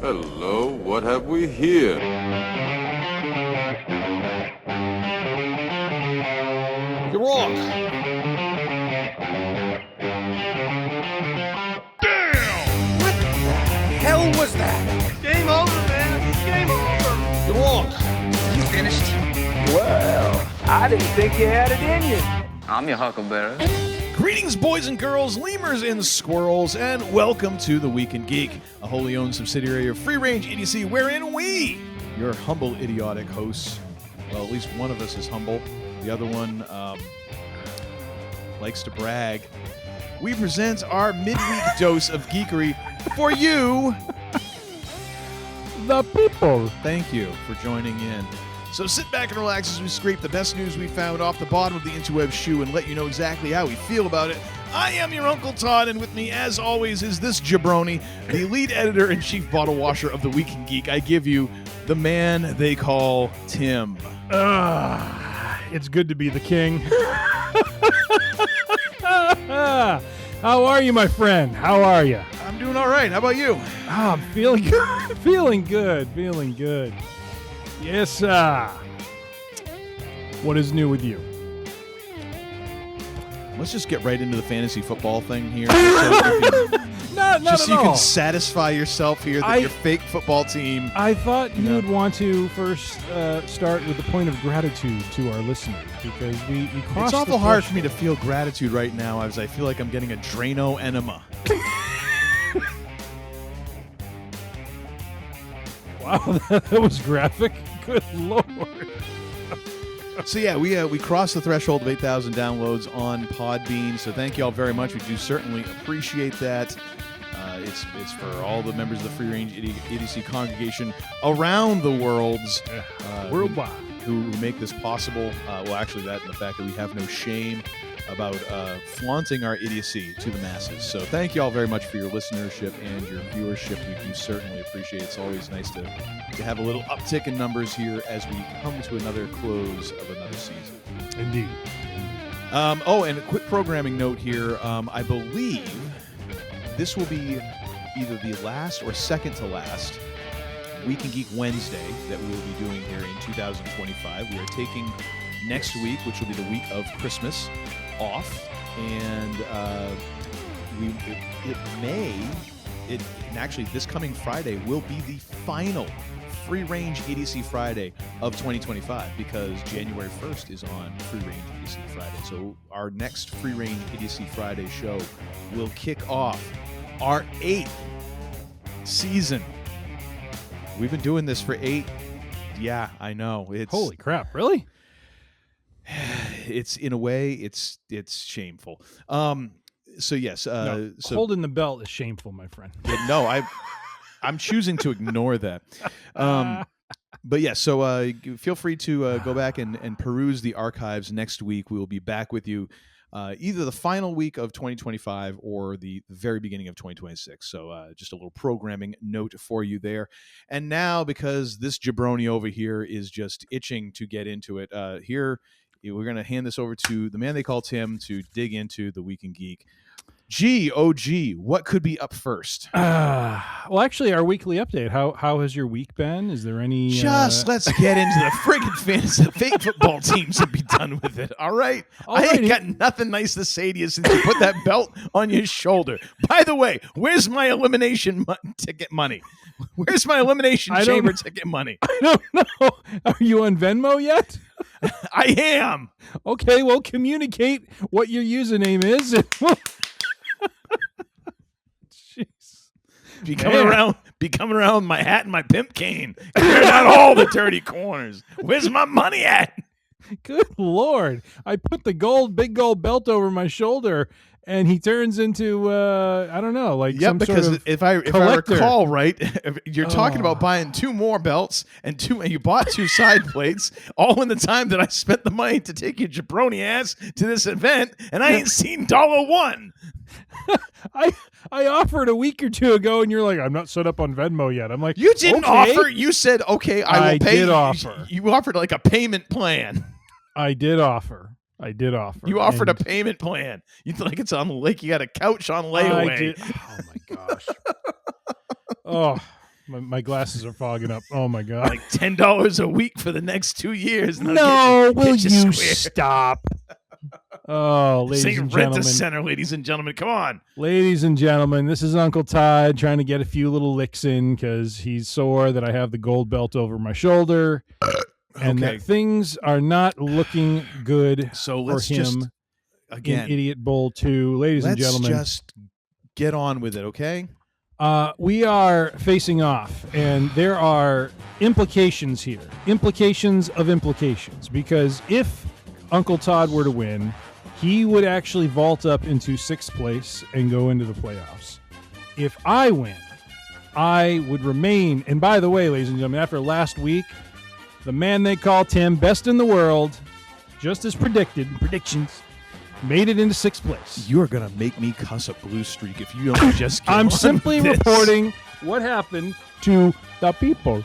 Hello, what have we here? You're wrong. Damn! What the hell was that? Game over, man. Game over. You're wrong. You finished? Well, I didn't think you had it in you. I'm your huckleberry. Greetings, boys and girls, lemurs and squirrels, and welcome to the Week in Geek, a wholly owned subsidiary of Free Range Idiocy, wherein we, your humble, idiotic hosts, well, at least one of us is humble, the other one likes to brag. We present our midweek dose of geekery for you, the people. Thank you for joining in. So sit back and relax as we scrape the best news we found off the bottom of the interweb shoe and let you know exactly how we feel about it. I am your Uncle Todd, and with me, as always, is this jabroni, the lead editor-in-chief bottle washer of the Week in Geek. I give you the man they call Tim. It's good to be the king. How are you, my friend? How are you? I'm doing all right. How about you? I'm feeling good. Feeling good. Yes, what is new with you? Let's just get right into the fantasy football thing here. Not so you can satisfy yourself here that your fake football team. I thought you would want to first start with the point of gratitude to our listeners, because we crossed. It's awful hard for me to feel gratitude right now, as I feel like I'm getting a Drano enema. Wow, that was graphic. Good Lord. So yeah, we crossed the threshold of 8,000 downloads on Podbean. So thank you all very much. We do certainly appreciate that. It's for all the members of the Free Range Idiocy congregation around the world, worldwide, who make this possible. Well, actually, that and the fact that we have no shame about flaunting our idiocy to the masses. So thank you all very much for your listenership and your viewership. We do certainly appreciate it. It's always nice to have a little uptick in numbers here as we come to another close of another season. Indeed. And a quick programming note here. I believe this will be either the last or second to last Week in Geek Wednesday that we will be doing here in 2025. We are taking next week, which will be the week of Christmas, off, and actually this coming Friday will be the final Free Range Idiocy Friday of 2025, because January 1st is on Free Range Idiocy Friday. So our next Free Range Idiocy Friday show will kick off our 8th season. We've been doing this for 8. Yeah, I know. It's holy crap! Really? It's in a way, it's shameful. So yes, no, holding the belt is shameful, my friend. No, I'm choosing to ignore that. But yeah, so feel free to go back and peruse the archives next week. We will be back with you either the final week of 2025 or the very beginning of 2026. So just a little programming note for you there. And now, because this jabroni over here is just itching to get into it, here we're going to hand this over to the man they call Tim to dig into the Week in Geek. What could be up first? Well, actually, our weekly update. How has your week been? Is there any? Let's get into the friggin' fantasy fake football teams and be done with it. All right. I ain't got nothing nice to say to you since you put that belt on your shoulder. By the way, where's my elimination ticket money? Where's my elimination chamber ticket money? I don't know. Are you on Venmo yet? I am. Okay, well, communicate what your username is. Jeez. Be coming around my hat and my pimp cane. Clearing out all the dirty corners. Where's my money at? Good Lord. I put the big gold belt over my shoulder, and he turns into, I don't know, like some because sort of if I recall right, you're talking about buying 2 more belts and you bought 2 side plates, all in the time that I spent the money to take your jabroni ass to this event, and I ain't seen $1. I offered a week or 2 ago, and you're like, I'm not set up on Venmo yet. I'm like, you didn't okay. offer. You said, okay, I will pay. Did offer. You offered like a payment plan. I did offer. You offered a payment plan. You like it's on like you got a couch on layaway. Oh my gosh. Oh, My glasses are fogging up. Oh my god! Like $10 a week for the next 2 years. No, will get you square. stop? Oh, This ladies ain't and Rent gentlemen. a Center, ladies and gentlemen. Come on. Ladies and gentlemen, this is Uncle Todd trying to get a few little licks in because he's sore that I have the gold belt over my shoulder and Okay. that things are not looking good So for let's him just, again, in Idiot Bowl 2. Ladies and let's gentlemen, just get on with it, okay? we are facing off, and there are implications here. Implications of implications. Because if Uncle Todd were to win, he would actually vault up into 6th place and go into the playoffs. If I win, I would remain. And by the way, ladies and gentlemen, after last week, the man they call Tim, best in the world, just as predicted, predictions, made it into 6th place. You're going to make me cuss a blue streak if you don't just get I'm on simply with this. reporting what happened to the people.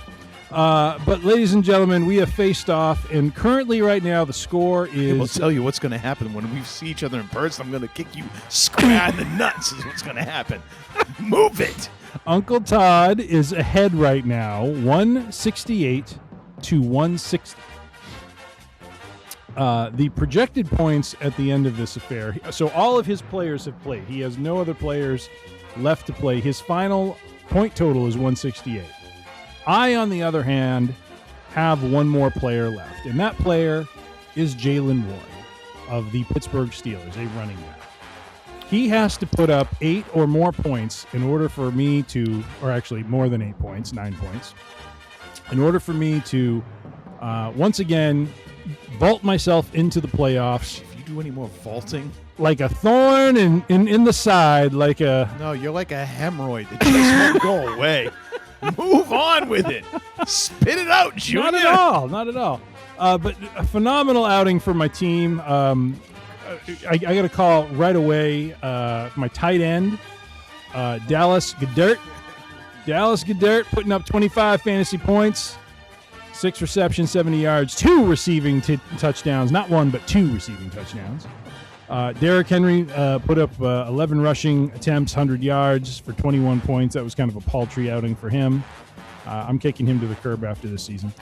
But ladies and gentlemen, we have faced off, and currently right now the score is... We'll tell you what's going to happen when we see each other in person. I'm going to kick you square in the nuts is what's going to happen. Move it. Uncle Todd is ahead right now, 168 to 160. The projected points at the end of this affair, so all of his players have played. He has no other players left to play. His final point total is 168. I, on the other hand, have one more player left, and that player is Jalen Warren of the Pittsburgh Steelers, a running back. He has to put up 8 or more points in order for me to, or actually more than 8 points, 9 points, in order for me to once again vault myself into the playoffs If you do any more vaulting, like a thorn in the side, like a... no, you're like a hemorrhoid that just won't go away. Move on with it. Spit it out, Junior. Not at all. But a phenomenal outing for my team. I got to call right away my tight end, Dallas Goedert. Dallas Goedert putting up 25 fantasy points, 6 receptions, 70 yards, 2 receiving touchdowns. Not 1, but 2 receiving touchdowns. Derrick Henry put up 11 rushing attempts, 100 yards for 21 points. That was kind of a paltry outing for him. I'm kicking him to the curb after this season.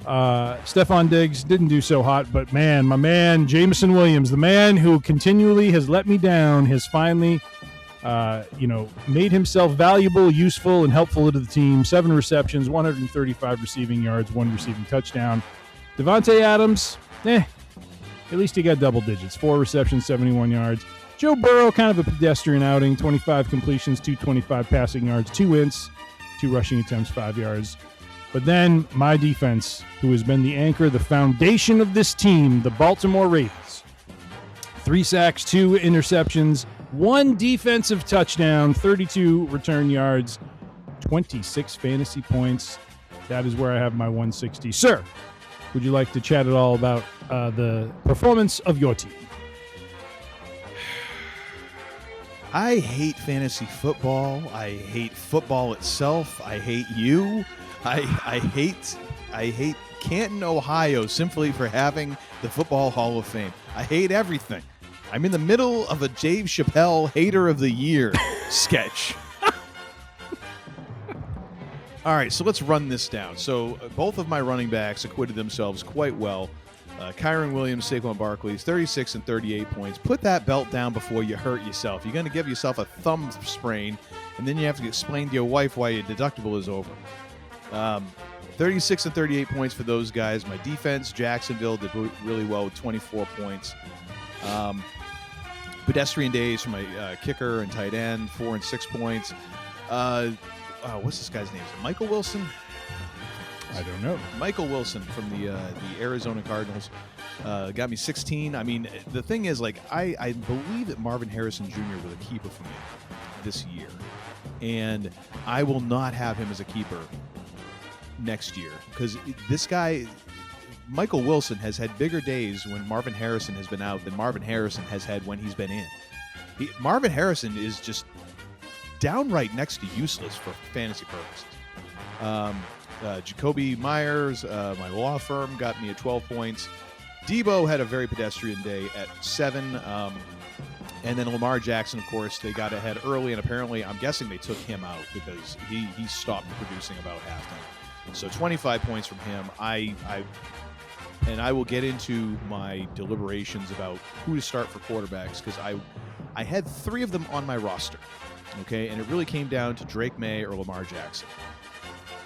Stephon Diggs didn't do so hot, but man, my man, Jameson Williams, the man who continually has let me down, has finally, made himself valuable, useful, and helpful to the team. 7 receptions, 135 receiving yards, 1 receiving touchdown. Devontae Adams, at least he got double digits. 4 receptions, 71 yards. Joe Burrow, kind of a pedestrian outing. 25 completions, 225 passing yards, 2 ints, 2 rushing attempts, 5 yards. But then my defense, who has been the anchor, the foundation of this team, the Baltimore Ravens. 3 sacks, 2 interceptions, 1 defensive touchdown, 32 return yards, 26 fantasy points. That is where I have my 160. Sir, would you like to chat at all about the performance of your team? I hate fantasy football. I hate football itself. I hate you. I hate Canton, Ohio, simply for having the Football Hall of Fame. I hate everything. I'm in the middle of a Dave Chappelle Hater of the Year sketch. All right, so let's run this down. So both of my running backs acquitted themselves quite well. Kyron Williams, Saquon Barkley, 36 and 38 points. Put that belt down before you hurt yourself. You're going to give yourself a thumb sprain, and then you have to explain to your wife why your deductible is over. 36 and 38 points for those guys. My defense, Jacksonville, did really well with 24 points. Pedestrian days for my kicker and tight end, 4 and 6 points. What's this guy's name? Is it Michael Wilson? I don't know. Michael Wilson from the Arizona Cardinals got me 16. I mean, the thing is, like, I believe that Marvin Harrison Jr. was a keeper for me this year, and I will not have him as a keeper next year because this guy, Michael Wilson, has had bigger days when Marvin Harrison has been out than Marvin Harrison has had when he's been in. Marvin Harrison is just downright next to useless for fantasy purposes. Jacoby Myers, my law firm, got me at 12 points. Debo had a very pedestrian day at 7. And then Lamar Jackson, of course, they got ahead early, and apparently, I'm guessing they took him out because he stopped producing about halftime. So 25 points from him. I will get into my deliberations about who to start for quarterbacks because I had 3 of them on my roster, okay, and it really came down to Drake May or Lamar Jackson.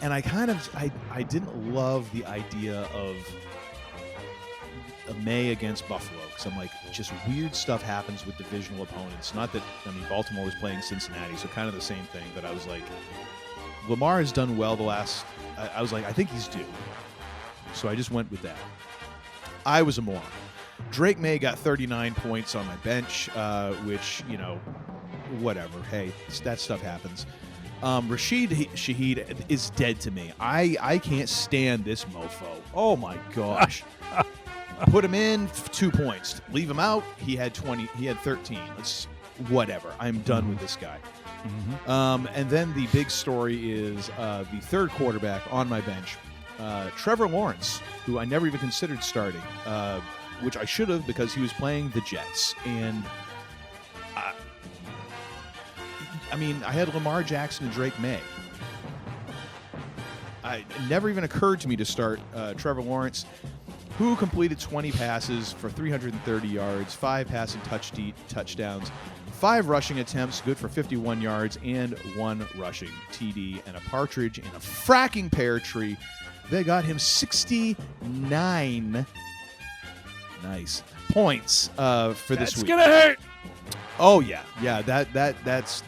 And I didn't love the idea of a May against Buffalo because I'm like, just weird stuff happens with divisional opponents. Not that, Baltimore was playing Cincinnati, so kind of the same thing, but I was like, Lamar has done well the last, I was like, I think he's due. So I just went with that. I was a moron. Drake May got 39 points on my bench, which, whatever. Hey, that stuff happens. Rashid Shaheed is dead to me. I can't stand this mofo. Oh, my gosh. Put him in, 2 points. Leave him out, he had 20. He had 13. It's whatever. I'm done with this guy. Mm-hmm. And then the big story is the third quarterback on my bench, Trevor Lawrence, who I never even considered starting, which I should have because he was playing the Jets. And I had Lamar Jackson and Drake May. It never even occurred to me to start Trevor Lawrence, who completed 20 passes for 330 yards, 5 passing touchdowns, 5 rushing attempts, good for 51 yards, and 1 rushing TD, and a partridge in a fracking pear tree. They got him 69 points for this week. That's gonna hurt. Oh yeah. That's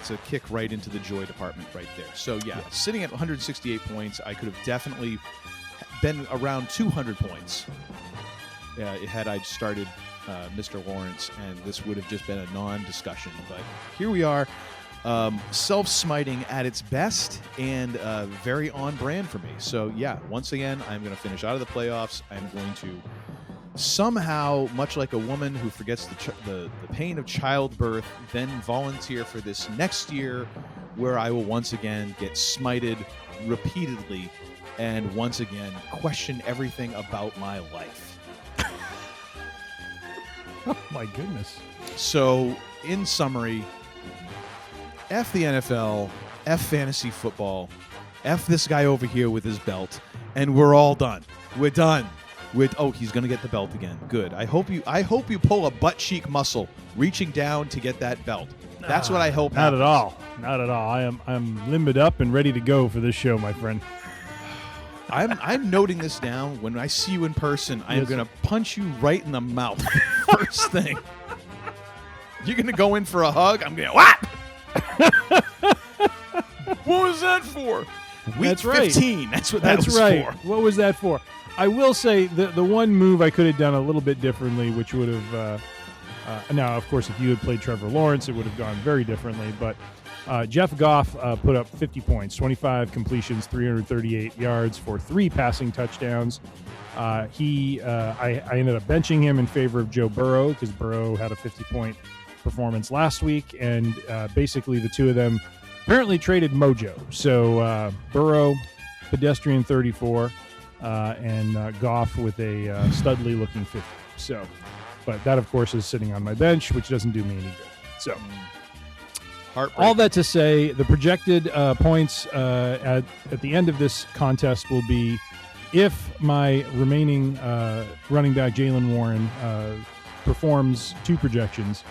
a kick right into the joy department right there. So yeah, sitting at 168 points, I could have definitely been around 200 points had I started Mr. Lawrence, and this would have just been a non-discussion. But here we are, self-smiting at its best and very on brand for me. So yeah, once again, I'm going to finish out of the playoffs. I'm going to somehow, much like a woman who forgets the pain of childbirth, then volunteer for this next year where I will once again get smited repeatedly and once again question everything about my life. Oh my goodness. So, in summary, F the NFL, F fantasy football, F this guy over here with his belt, and we're all done. We're done. He's going to get the belt again. Good. I hope you pull a butt cheek muscle reaching down to get that belt. That's what I hope happens. Not at all. I'm limbed up and ready to go for this show, my friend. I'm noting this down. When I see you in person, I am going to punch you right in the mouth. First thing. You're going to go in for a hug. I'm going to what? What was that for? Week 15. That's what that was for. What was that for? I will say the one move I could have done a little bit differently, which would have now, of course, if you had played Trevor Lawrence, it would have gone very differently. But Jeff Goff put up 50 points, 25 completions, 338 yards for 3 passing touchdowns. I ended up benching him in favor of Joe Burrow because Burrow had a 50-point performance last week, and basically the two of them apparently traded mojo. So Burrow, pedestrian 34, and Goff with a studly looking 50. So, but that, of course, is sitting on my bench, which doesn't do me any good. So, all that to say, the projected points at the end of this contest will be, if my remaining running back Jaylen Warren performs 2 projections,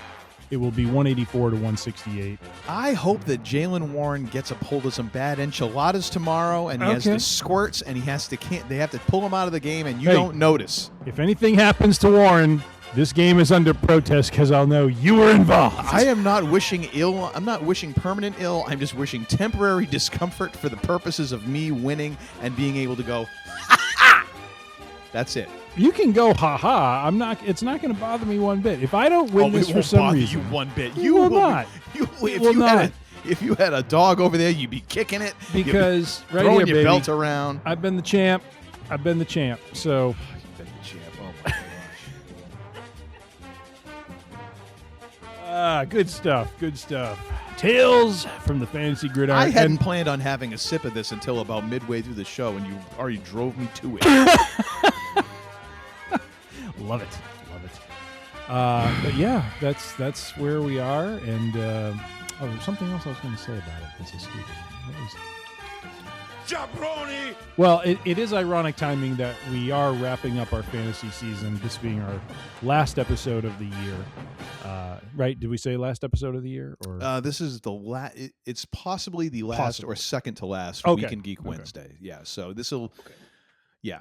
it will be 184 to 168. I hope that Jaylen Warren gets a hold of some bad enchiladas tomorrow, and he has the squirts, and they have to pull him out of the game, and you don't notice. If anything happens to Warren, this game is under protest because I'll know you were involved. I am not wishing ill. I'm not wishing permanent ill. I'm just wishing temporary discomfort for the purposes of me winning and being able to go, ha-ha! That's it. You can go, ha-ha. It's not going to bother me one bit. If I don't win this for some reason. You one bit. You will not. If you had a dog over there, you'd be kicking it. Because right throwing here, your baby, belt around. I've been the champ. So. You've been the champ. Oh, my gosh. Good stuff. Tales from the Fantasy Gridiron. I hadn't planned on having a sip of this until about midway through the show, and you already drove me to it. Love it. But yeah, that's where we are. And there's something else I was going to say about it that's escaping me. What was it? Jabroni! Well, it is ironic timing that we are wrapping up our fantasy season, this being our last episode of the year. Right? Did we say last episode of the year? Or This is the last. It's possibly the last Possible. or second to last Okay. Week in Geek Wednesday. Yeah. So this will. Okay. Yeah.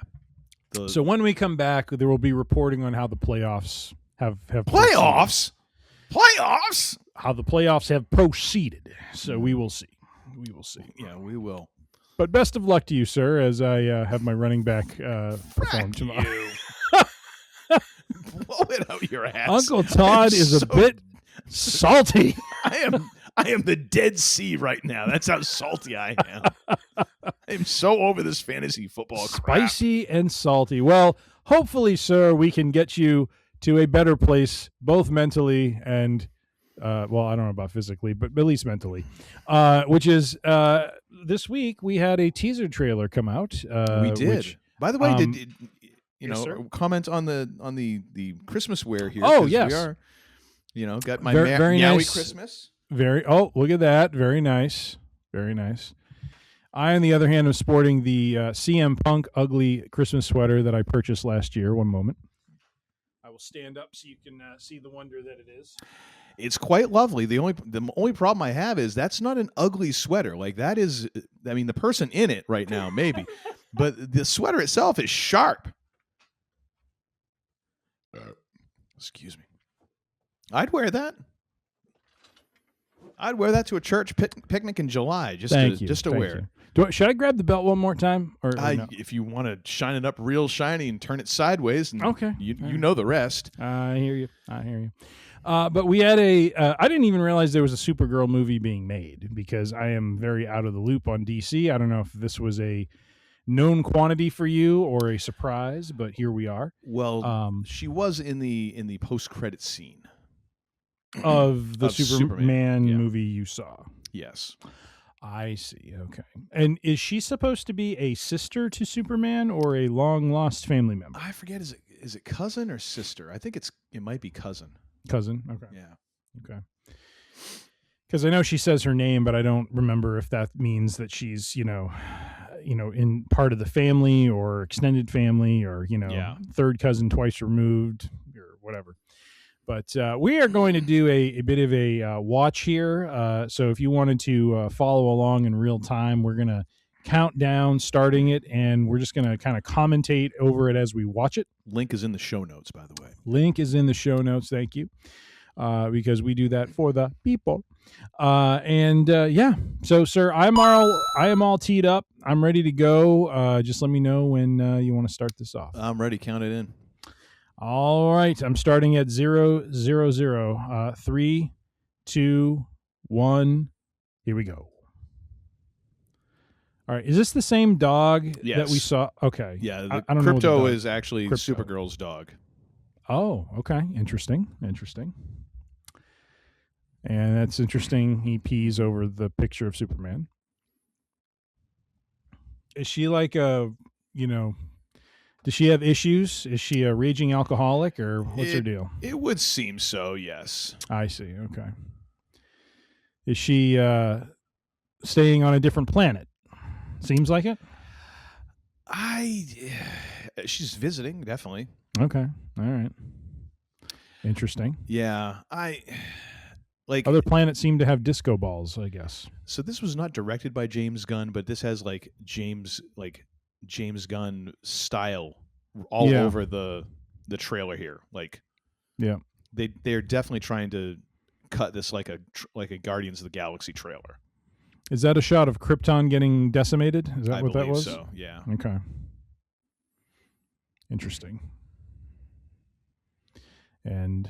So when we come back, there will be reporting on how the playoffs have Playoffs. Playoffs. how the playoffs have proceeded. So we will see. We will see. Yeah, we will. But best of luck to you, sir, as I have my running back perform tomorrow. Blow it out your ass. Uncle Todd is a bit salty. I am the Dead Sea right now. That's how salty I am. I'm so over this fantasy football crap. Spicy and salty. Well, hopefully, sir, we can get you to a better place, both mentally and, well, I don't know about physically, but at least mentally, which is this week we had a teaser trailer come out. We did. Which, By the way, did you yes, know, sir. comment on the Christmas wear here? Oh, 'cause yes. we are. Got my Very meowy nice. Christmas. Look at that. Very nice. Very nice. I, on the other hand, am sporting the CM Punk ugly Christmas sweater that I purchased last year. One moment. I will stand up so you can see the wonder that it is. It's quite lovely. The only problem I have is that's not an ugly sweater. Like that is, I mean, the person in it right now maybe, but the sweater itself is sharp. Excuse me. I'd wear that. I'd wear that to a church picnic in July just Thank to you. just to Thank wear. you. Should I grab the belt one more time? Or no? If you want to shine it up real shiny and turn it sideways, and Okay. you know the rest. I hear you. But we had I didn't even realize there was a Supergirl movie being made because I am very out of the loop on DC. I don't know if this was a known quantity for you or a surprise, but here we are. Well, she was in the post-credit scene Of the Of Superman yeah. movie you saw. Yes. I see. Okay. And is she supposed to be a sister to Superman or a long-lost family member? I forget. Is it cousin or sister? I think it might be cousin. Cousin. Okay. Yeah. Okay. Because I know she says her name, but I don't remember if that means that she's, in part of the family or extended family or, Yeah. third cousin twice removed or whatever. But we are going to do a bit of a watch here. So if you wanted to follow along in real time, we're going to count down starting it, and we're just going to kind of commentate over it as we watch it. Link is in the show notes, by the way. Link is in the show notes. Thank you. Because we do that for the people. Yeah. So, sir, I am all teed up. I'm ready to go. Just let me know when you want to start this off. I'm ready. Count it in. All right. I'm starting at 0, 0, 0. 3, 2, 1. Here we go. All right. Is this the same dog that we Yes. saw? Okay. Yeah. I The don't know what the Crypto dog- is actually Crypto. Supergirl's dog. Oh, okay. Interesting. And that's interesting. He pees over the picture of Superman. Is she like does she have issues? Is she a raging alcoholic or what's her deal? It would seem so, yes. I see. Okay. Is she staying on a different planet? Seems like it. She's visiting, definitely. Okay. All right. Interesting. Yeah. Other planets seem to have disco balls, I guess. So this was not directed by James Gunn, but this has James Gunn style all over the trailer here. Yeah. They're definitely trying to cut this like a Guardians of the Galaxy trailer. Is that a shot of Krypton getting decimated? Is that I what that believe was? So, yeah. Okay. Interesting. And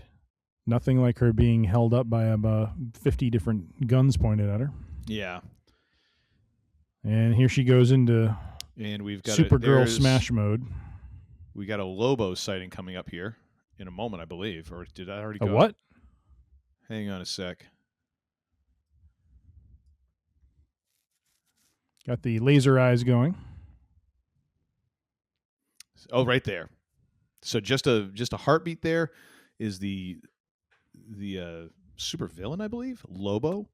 nothing like her being held up by about 50 different guns pointed at her. Yeah. And here she goes into And we've got Supergirl smash mode. We got a Lobo sighting coming up here in a moment, I believe. Or did I already A go? what? Hang on a sec. Got the laser eyes going. Oh, right there. So just a heartbeat there. is the super villain, I believe, Lobo.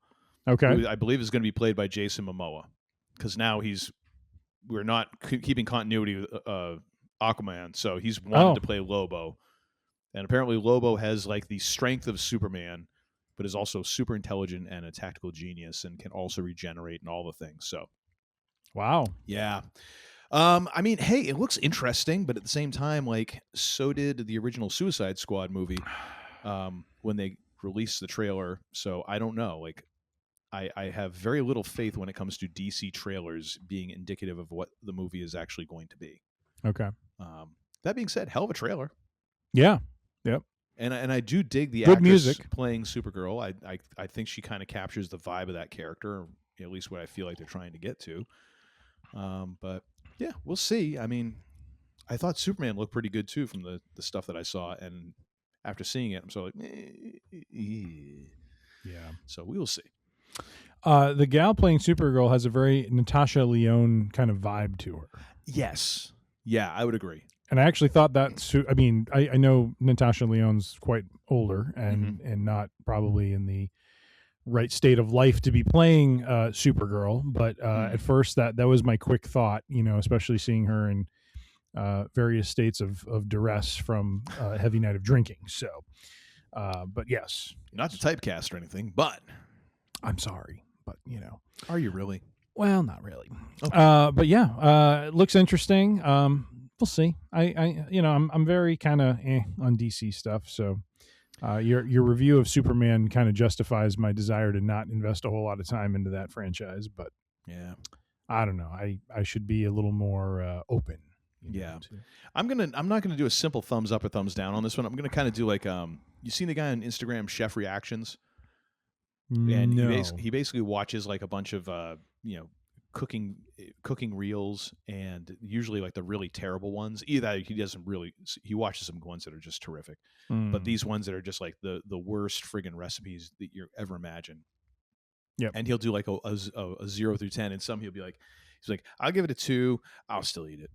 Okay. Who I believe is going to be played by Jason Momoa, because now we're not keeping continuity with Aquaman, so he's wanted to play Lobo, and apparently Lobo has like the strength of Superman, but is also super intelligent and a tactical genius, and can also regenerate and all the things. So, wow, yeah. I mean, hey, it looks interesting, but at the same time, like, so did the original Suicide Squad movie when they released the trailer. So I don't know. Like, I have very little faith when it comes to DC trailers being indicative of what the movie is actually going to be. Okay. That being said, hell of a trailer. Yeah. Yep. And I do dig the Good actress music playing Supergirl. I think she kind of captures the vibe of that character, or at least what I feel like they're trying to get to. But yeah, we'll see. I mean, I thought Superman looked pretty good too from the stuff that I saw, and after seeing it, I'm sort of like, yeah. So we will see. The gal playing Supergirl has a very Natasha Lyonne kind of vibe to her. Yes. Yeah, I would agree. And I actually thought that. I mean, I know Natasha Lyonne's quite older and not probably in the right state of life to be playing Supergirl, but at first that was my quick thought, especially seeing her in various states of duress from a heavy night of drinking. So, but yes, not to typecast or anything, but I'm sorry, but are you really? Well, not really. Okay. But yeah, it looks interesting. We'll see. I'm very kind of on DC stuff, so. Your review of Superman kind of justifies my desire to not invest a whole lot of time into that franchise, but yeah, I don't know. I should be a little more open. Yeah, I'm not gonna do a simple thumbs up or thumbs down on this one. I'm gonna kind of do like you seen the guy on Instagram, Chef Reactions, and no. he basically watches like a bunch of cooking reels, and usually like the really terrible ones. Either he watches some ones that are just terrific, but these ones that are just like the worst friggin' recipes that you ever imagine. Yep. And he'll do like a 0 through 10, and some he's like, I'll give it a 2. I'll still eat it.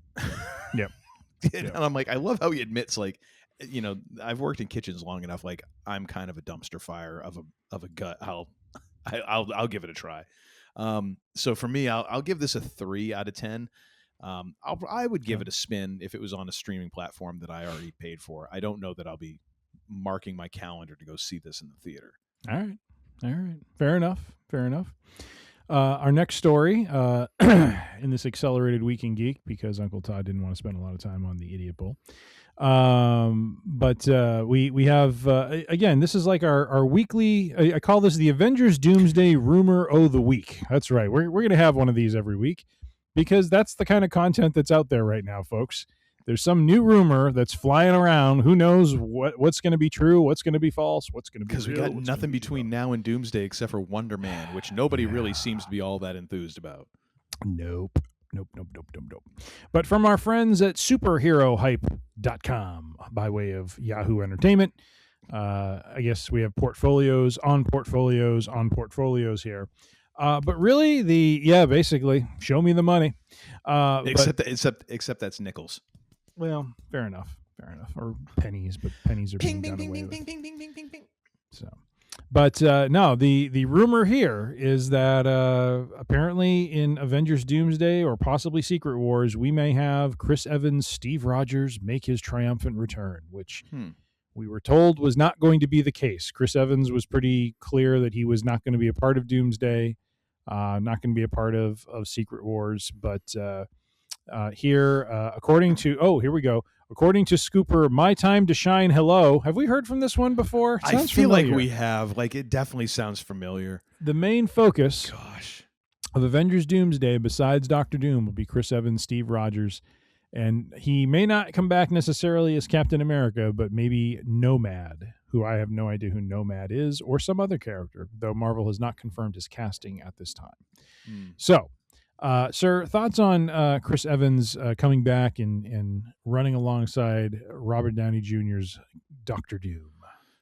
Yep. And I'm like, I love how he admits, like, I've worked in kitchens long enough. Like, I'm kind of a dumpster fire of a gut. I'll give it a try. So for me, I'll give this a 3 out of 10. I would give it a spin if it was on a streaming platform that I already paid for. I don't know that I'll be marking my calendar to go see this in the theater. All right. Fair enough. Our next story in this accelerated week in Geek, because Uncle Todd didn't want to spend a lot of time on the Idiot Bowl. But we have again, this is like our weekly. I call this the Avengers Doomsday Rumor of the Week. That's right. We're gonna have one of these every week, because that's the kind of content that's out there right now, folks. There's some new rumor that's flying around. Who knows what's going to be true, what's going to be false, what's going to be real. Because we got nothing between now and Doomsday except for Wonder Man, which nobody really seems to be all that enthused about. Nope. But from our friends at superherohype.com, by way of Yahoo Entertainment, I guess we have portfolios on portfolios on portfolios here. But really, basically, show me the money. Except that's nickels. Well, fair enough. Or pennies, but pennies are being done away with. Ping. So, but no, the rumor here is that apparently in Avengers Doomsday or possibly Secret Wars, we may have Chris Evans, Steve Rogers make his triumphant return, which we were told was not going to be the case. Chris Evans was pretty clear that he was not going to be a part of Doomsday, not going to be a part of Secret Wars, but here, according to, here we go. According to Scooper, My Time to Shine, hello. Have we heard from this one before? I feel like we have. Like, it definitely sounds familiar. The main focus of Avengers Doomsday, besides Doctor Doom, will be Chris Evans, Steve Rogers, and he may not come back necessarily as Captain America, but maybe Nomad, who I have no idea who Nomad is, or some other character, though Marvel has not confirmed his casting at this time. So, sir, thoughts on Chris Evans coming back and running alongside Robert Downey Jr.'s Doctor Doom?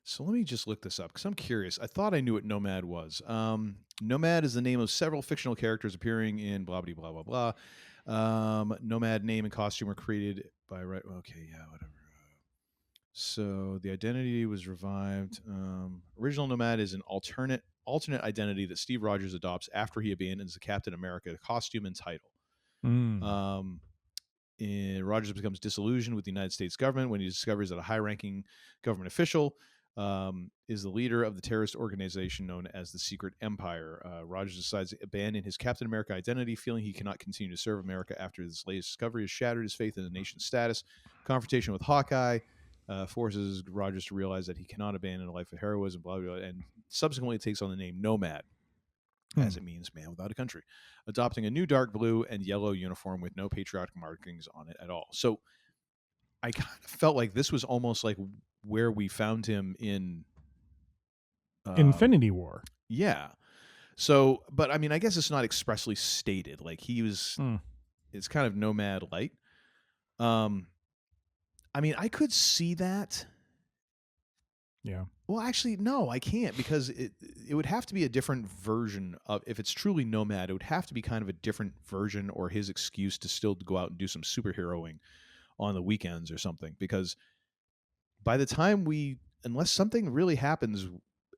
So let me just look this up, because I'm curious. I thought I knew what Nomad was. Nomad is the name of several fictional characters appearing in blah, blah, blah, blah, blah. Nomad name and costume were created by... whatever. So the identity was revived. Original Nomad is an alternate identity that Steve Rogers adopts after he abandons the Captain America costume and title. Mm. Rogers becomes disillusioned with the United States government when he discovers that a high-ranking government official is the leader of the terrorist organization known as the Secret Empire. Rogers decides to abandon his Captain America identity, feeling he cannot continue to serve America after this latest discovery has shattered his faith in the nation's status. Confrontation with Hawkeye forces Rogers to realize that he cannot abandon a life of heroism, blah, blah, blah, and subsequently takes on the name Nomad, as it means man without a country, adopting a new dark blue and yellow uniform with no patriotic markings on it at all. So I kind of felt like this was almost like where we found him in Infinity War. Yeah. So, but I mean, I guess it's not expressly stated. Like he was, it's kind of Nomad light. I mean, I could see that. Yeah. Well, actually, no, I can't, because it would have to be a different version of, if it's truly Nomad, it would have to be kind of a different version or his excuse to still go out and do some superheroing on the weekends or something. Because by the time unless something really happens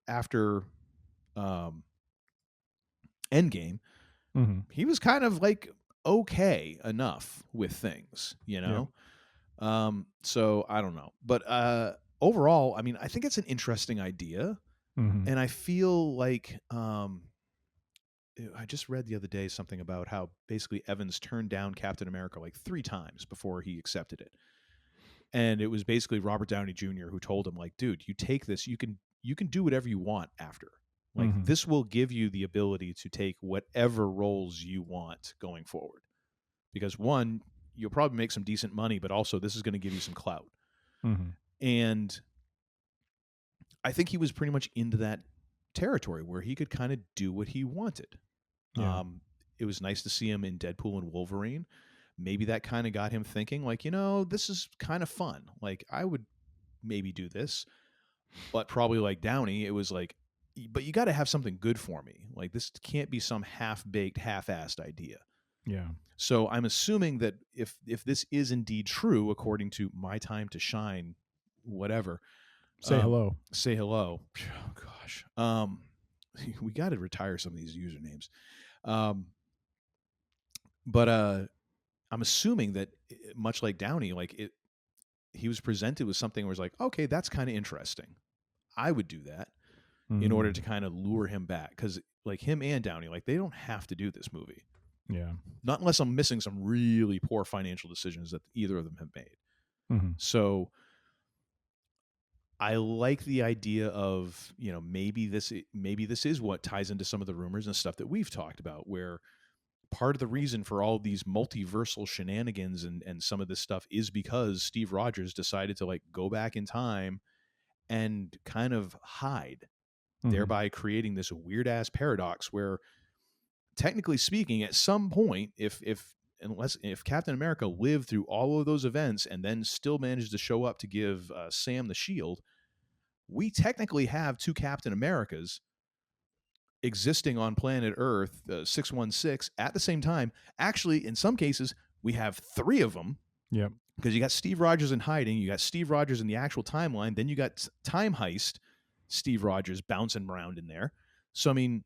after Endgame, he was kind of like okay enough with things, you know? Yeah. So I don't know. But overall, I mean, I think it's an interesting idea. And I feel like I just read the other day something about how basically Evans turned down Captain America like 3 times before he accepted it. And it was basically Robert Downey Jr. who told him, like, dude, you take this, you can do whatever you want after. Like, this will give you the ability to take whatever roles you want going forward. Because one, you'll probably make some decent money, but also this is going to give you some clout. And I think he was pretty much into that territory where he could kind of do what he wanted. Yeah. It was nice to see him in Deadpool and Wolverine. Maybe that kind of got him thinking, like, you know, this is kind of fun. Like, I would maybe do this. But probably like Downey, it was like, but you got to have something good for me. Like, this can't be some half-baked, half-assed idea. Yeah. So I'm assuming that if this is indeed true, according to My Time to Shine, whatever. Say hello. Say hello. Oh, gosh. We got to retire some of these usernames. But I'm assuming that, much like Downey, like he was presented with something where it's like, okay, that's kind of interesting. I would do that in order to kind of lure him back. Because like him and Downey, like they don't have to do this movie. Yeah. Not unless I'm missing some really poor financial decisions that either of them have made. So I like the idea of, you know, maybe this is what ties into some of the rumors and stuff that we've talked about, where part of the reason for all these multiversal shenanigans and some of this stuff is because Steve Rogers decided to like go back in time and kind of hide, thereby creating this weird ass paradox where, technically speaking, at some point, if Captain America lived through all of those events and then still managed to show up to give Sam the shield, we technically have 2 Captain Americas existing on planet Earth, 616, at the same time. Actually, in some cases, we have 3 of them. Yep. Because you got Steve Rogers in hiding, you got Steve Rogers in the actual timeline, then you got Time Heist Steve Rogers bouncing around in there. So, I mean,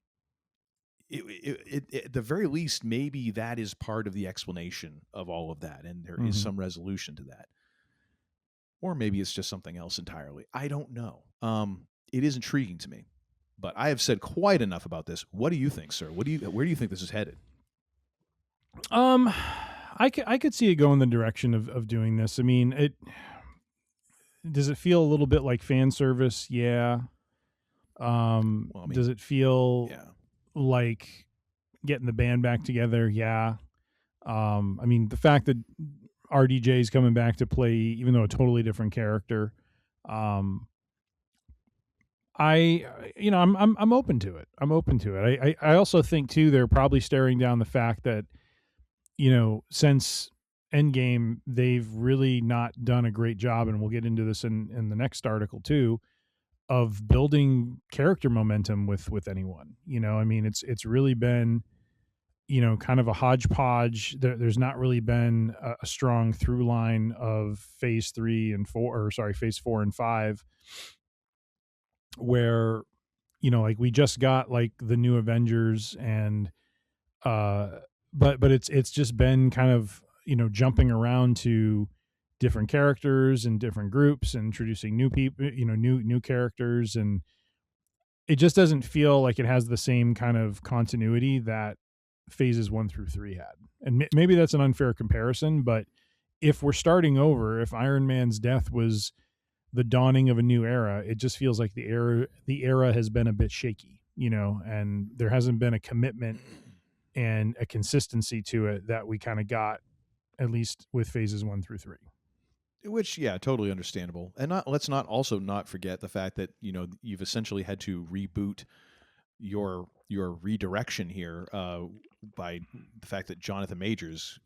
at the very least, maybe that is part of the explanation of all of that, and there is some resolution to that. Or maybe it's just something else entirely. I don't know. It is intriguing to me. But I have said quite enough about this. What do you think, sir? Where do you think this is headed? I could see it going the direction of doing this. I mean, does it feel a little bit like fan service? Yeah. Well, I mean, does it feel like getting the band back together? Yeah. I mean, the fact that RDJ is coming back to play, even though a totally different character, I'm open to it. I'm open to it. I also think too, they're probably staring down the fact that, you know, since Endgame, they've really not done a great job, and we'll get into this in the next article too, of building character momentum with anyone. You know, I mean, it's really been kind of a hodgepodge. There's not really been a strong through line of phase 3 and 4, or sorry, phase 4 and 5, where, like we just got like the new Avengers and, but it's just been kind of, jumping around to different characters and different groups and introducing new people, new characters. And it just doesn't feel like it has the same kind of continuity that phases 1 through 3 had. And maybe that's an unfair comparison, but if we're starting over, if Iron Man's death was the dawning of a new era, it just feels like the era has been a bit shaky, and there hasn't been a commitment and a consistency to it that we kind of got, at least with phases 1 through 3. Which, yeah, totally understandable. And let's not forget the fact that, you've essentially had to reboot your redirection here by the fact that Jonathan Majors,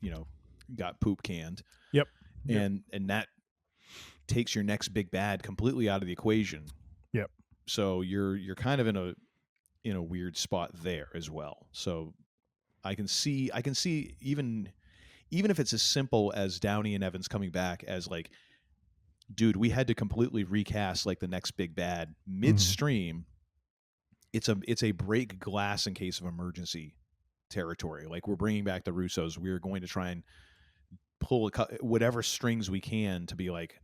got poop canned. Yep. And that takes your next big bad completely out of the equation. Yep. So you're kind of in a weird spot there as well. So I can see even if it's as simple as Downey and Evans coming back as like, dude, we had to completely recast like the next big bad midstream. It's a break glass in case of emergency territory. Like, we're bringing back the Russos. We're going to try and pull whatever strings we can to be like,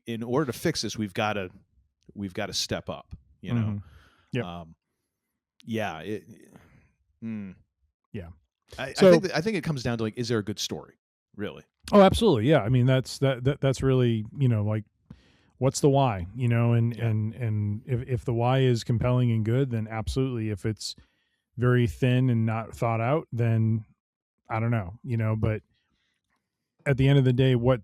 in order to fix this, we've got to step up, Yep. Yeah. Yeah. I think it comes down to like, is there a good story, really? Oh, absolutely. Yeah. I mean, that's really, like, what's the why, and if the why is compelling and good, then absolutely. If it's very thin and not thought out, then I don't know, but at the end of the day, what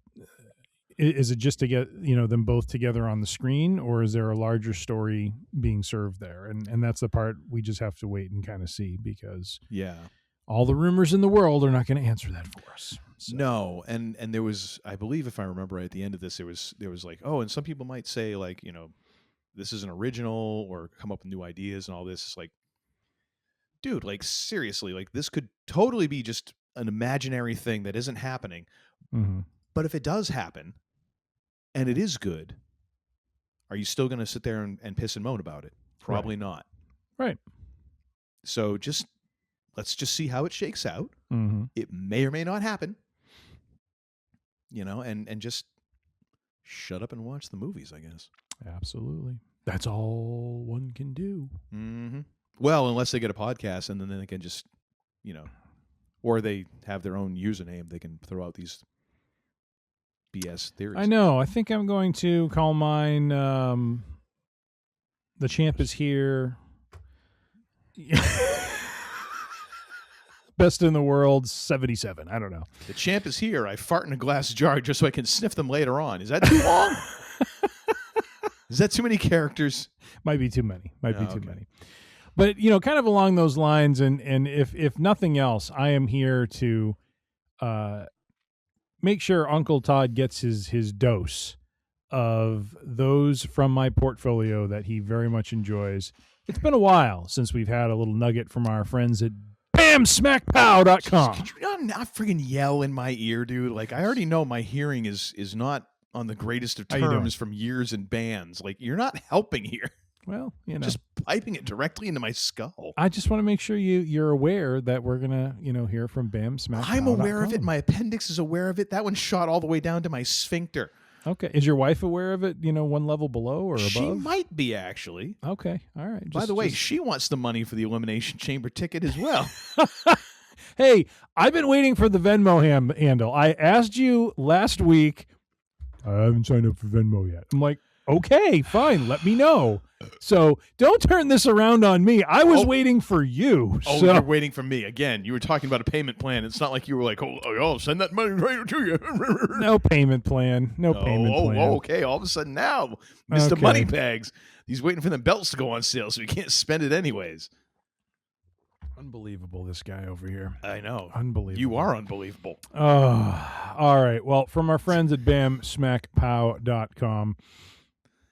is it, just to get, them both together on the screen, or is there a larger story being served there? And that's the part we just have to wait and kind of see, because all the rumors in the world are not going to answer that for us. So. No, and there was, I believe, if I remember right, at the end of this, there was like, oh, and some people might say like, this is an original, or come up with new ideas and all this. It's like, dude, like, seriously, like, this could totally be just an imaginary thing that isn't happening. Mm-hmm. But if it does happen, and it is good, are you still going to sit there and piss and moan about it? Probably not. Right. So let's just see how it shakes out. Mm-hmm. It may or may not happen. And just shut up and watch the movies, I guess. Absolutely. That's all one can do. Mm-hmm. Well, unless they get a podcast, and then they can just, or they have their own username, they can throw out these BS theories. I know. I think I'm going to call mine The Champ is Here. Best in the World 77. I don't know. The Champ is Here. I fart in a glass jar just so I can sniff them later on. Is that too long? Is that too many characters? Might be too many. Too many. But, kind of along those lines, and if nothing else, I am here to make sure Uncle Todd gets his dose of those from my portfolio that he very much enjoys. It's been a while since we've had a little nugget from our friends at BamSmackPow.com. Could you not friggin' yell in my ear, dude? Like, I already know my hearing is not on the greatest of terms from years and bands. Like, you're not helping here. Well, just piping it directly into my skull. I just want to make sure you're aware that we're gonna, hear from BamSmackPow.com. I'm aware of it. My appendix is aware of it. That one shot all the way down to my sphincter. Okay. Is your wife aware of it? One level below or above? She might be, actually. Okay. All right. By the way, she wants the money for the Elimination Chamber ticket as well. Hey, I've been waiting for the Venmo handle. I asked you last week. I haven't signed up for Venmo yet. I'm like, okay, fine. Let me know. So don't turn this around on me. I was waiting for you. Oh, you're waiting for me. Again, you were talking about a payment plan. It's not like you were like, oh, send that money right to you. No payment plan. No payment plan. Oh, okay. All of a sudden now, Mr. Moneybags, he's waiting for the belts to go on sale so he can't spend it anyways. Unbelievable, this guy over here. I know. Unbelievable. You are unbelievable. Oh, all right. Well, from our friends at BamSmackPow.com.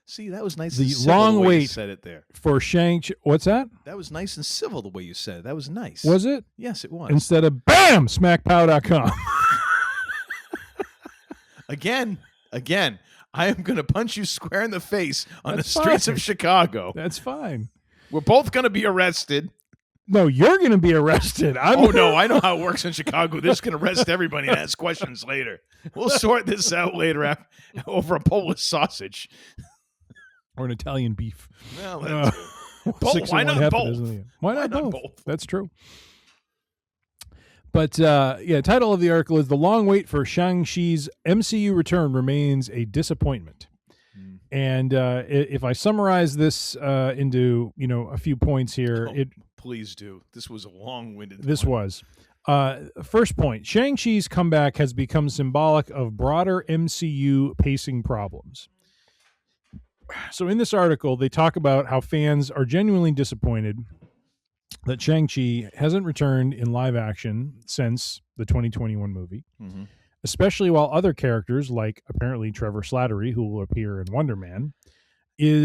See, that was nice. The and civil long the way you wait said it there. for Shang-Chi. What's that? That was nice and civil the way you said it. That was nice. Was it? Yes, it was. Instead of BAM! SmackPow.com. Again, I am going to punch you square in the face on That's the streets fine. of Chicago. That's fine. We're both going to be arrested. No, you're going to be arrested. Oh, no, I know how it works in Chicago. They're just going to arrest everybody and ask questions later. We'll sort this out later over a Polish sausage. Or an Italian beef. Well, that's both. 6 Why and 1 not half a both? dozen of them. Why not not both? both? That's true. But title of the article is "The Long Wait for Shang-Chi's MCU Return Remains a Disappointment." And if I summarize this into a few points here, please do. This was a long-winded. This was. First point, Shang-Chi's comeback has become symbolic of broader MCU pacing problems. So in this article, they talk about how fans are genuinely disappointed that Shang-Chi hasn't returned in live action since the 2021 movie, especially while other characters, like apparently Trevor Slattery, who will appear in Wonder Man,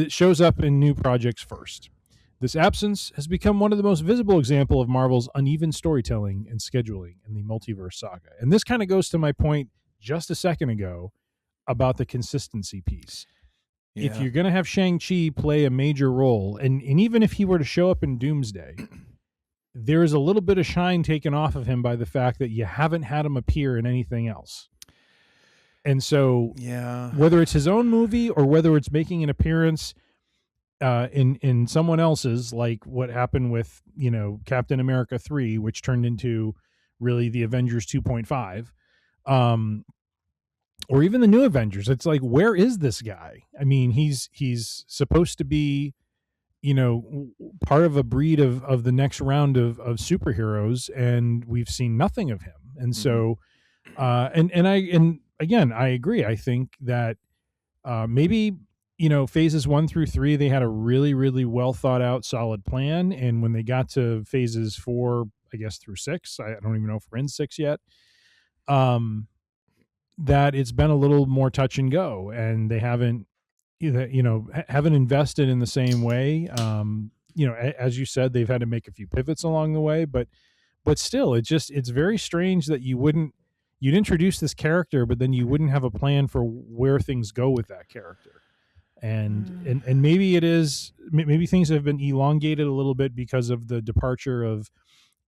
shows up in new projects first. This absence has become one of the most visible examples of Marvel's uneven storytelling and scheduling in the multiverse saga. And this kind of goes to my point just a second ago about the consistency piece. Yeah. If you're going to have Shang-Chi play a major role, and even if he were to show up in Doomsday, there is a little bit of shine taken off of him by the fact that you haven't had him appear in anything else. And so whether it's his own movie or whether it's making an appearance in someone else's, like what happened with Captain America 3, which turned into really the Avengers 2.5, or even the new Avengers, it's like, where is this guy? I mean, he's supposed to be part of a breed of the next round of superheroes, and we've seen nothing of him. And so and again, I agree. I think that maybe phases 1 through 3, they had a really, really well thought out, solid plan. And when they got to phases 4, I guess through 6, I don't even know if we're in 6 yet, that it's been a little more touch and go, and they haven't invested in the same way. As you said, they've had to make a few pivots along the way, but still, it's very strange that you'd introduce this character, but then you wouldn't have a plan for where things go with that character. And maybe maybe things have been elongated a little bit because of the departure of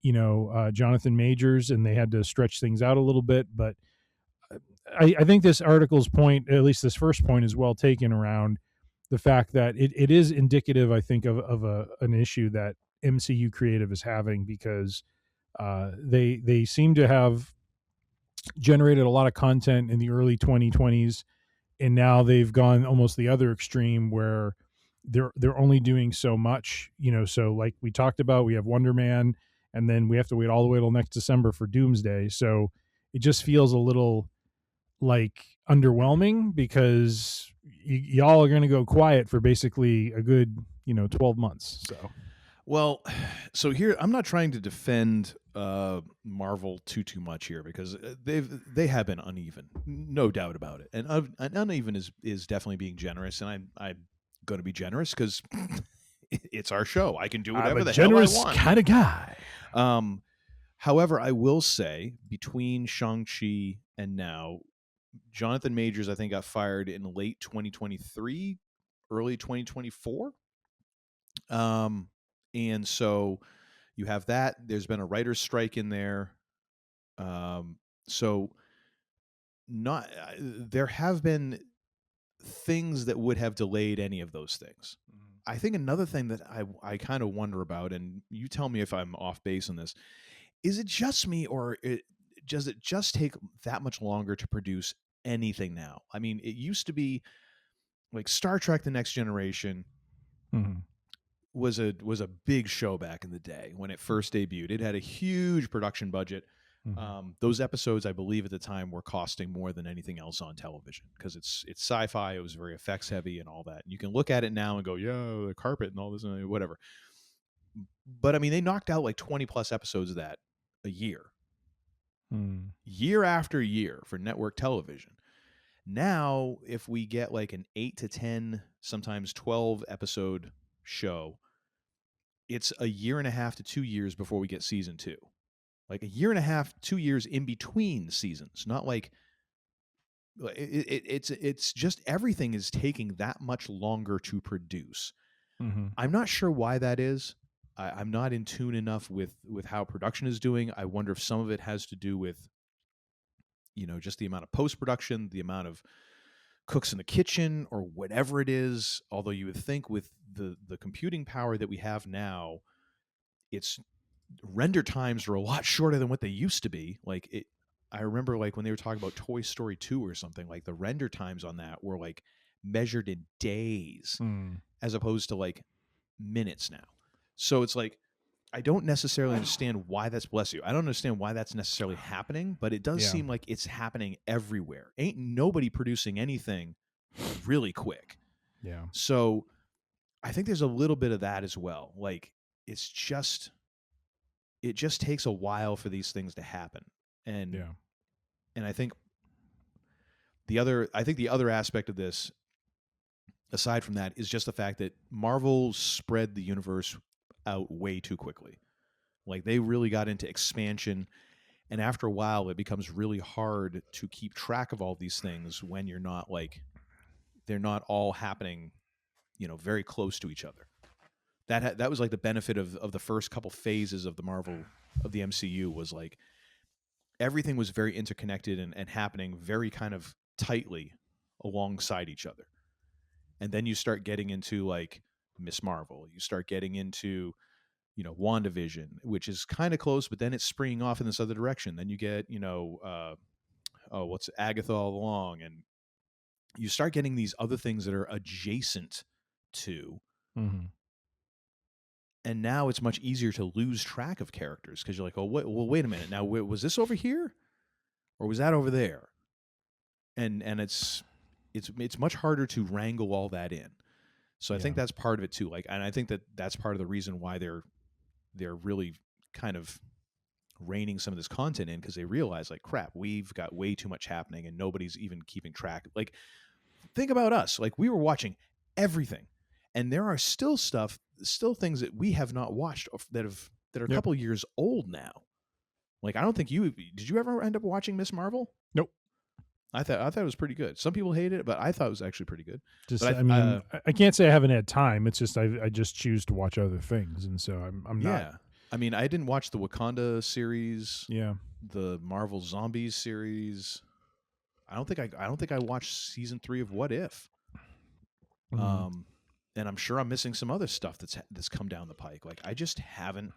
Jonathan Majors, and they had to stretch things out a little bit. But I think this article's point, at least this first point, is well taken around the fact that it is indicative, I think, of an issue that MCU creative is having, because they seem to have generated a lot of content in the early 2020s, and now they've gone almost the other extreme where they're only doing so much. So like we talked about, we have Wonder Man, and then we have to wait all the way till next December for Doomsday. So it just feels a little like underwhelming, because y'all are going to go quiet for basically a good 12 months. So here, I'm not trying to defend Marvel too much here, because they have been uneven, no doubt about it, and uneven is definitely being generous, and I'm going to be generous because it's our show. I can do whatever the hell I want. Generous kind of guy. However, I will say, between Shang-Chi and now, Jonathan Majors, I think, got fired in late 2023, early 2024. And so you have that. There's been a writer's strike in there. So there have been things that would have delayed any of those things. I think another thing that I kind of wonder about, and you tell me if I'm off base on this, is it just me, or does it just take that much longer to produce anything now? I mean, it used to be like Star Trek: The Next Generation was a big show back in the day when it first debuted. It had a huge production budget. Those episodes, I believe, at the time were costing more than anything else on television, because it's sci-fi. It was very effects heavy and all that. And you can look at it now and go, yeah, the carpet and all this and whatever. But I mean, they knocked out like 20 plus episodes of that a year, year after year, for network television. Now, if we get like an 8 to 10, sometimes 12 episode show, it's a year and a half to 2 years before we get season 2. Like a year and a half, 2 years in between seasons. Not like it's just everything is taking that much longer to produce. Mm-hmm. I'm not sure why that is. I'm not in tune enough with how production is doing. I wonder if some of it has to do with, just the amount of post-production, the amount of cooks in the kitchen, or whatever it is. Although you would think with the computing power that we have now, it's render times are a lot shorter than what they used to be. I remember like when they were talking about Toy Story 2 or something, like the render times on that were like measured in days as opposed to like minutes now. So it's like, I don't necessarily understand why that's, bless you, I don't understand why that's necessarily happening, but it does seem like it's happening everywhere. Ain't nobody producing anything really quick. Yeah. So I think there's a little bit of that as well. Like it just takes a while for these things to happen. And I think the other aspect of this, aside from that, is just the fact that Marvel spread the universe out way too quickly. Like they really got into expansion, and after a while it becomes really hard to keep track of all these things when you're not like, they're not all happening, very close to each other. That was like the benefit of the first couple phases of the MCU, was like everything was very interconnected and happening very kind of tightly alongside each other. And then you start getting into like Miss Marvel. You start getting into, WandaVision, which is kind of close, but then it's springing off in this other direction. Then you get, what's Agatha all along, and you start getting these other things that are adjacent to. Mm-hmm. And now it's much easier to lose track of characters because you're like, wait a minute. Now, was this over here, or was that over there? And it's much harder to wrangle all that in. So I think that's part of it too. Like, and I think that's part of the reason why they're really kind of reining some of this content in, because they realize like, crap, we've got way too much happening and nobody's even keeping track. Like, think about us. Like, we were watching everything, and there are still things that we have not watched that are a couple years old now. Like, I don't think did you ever end up watching Miss Marvel? Nope. I thought it was pretty good. Some people hated it, but I thought it was actually pretty good. I can't say I haven't had time. It's just I just choose to watch other things, and so I'm not. Yeah, I mean, I didn't watch the Wakanda series. Yeah, the Marvel Zombies series. I don't think I watched season 3 of What If. Mm-hmm. And I'm sure I'm missing some other stuff that's come down the pike. Like I just haven't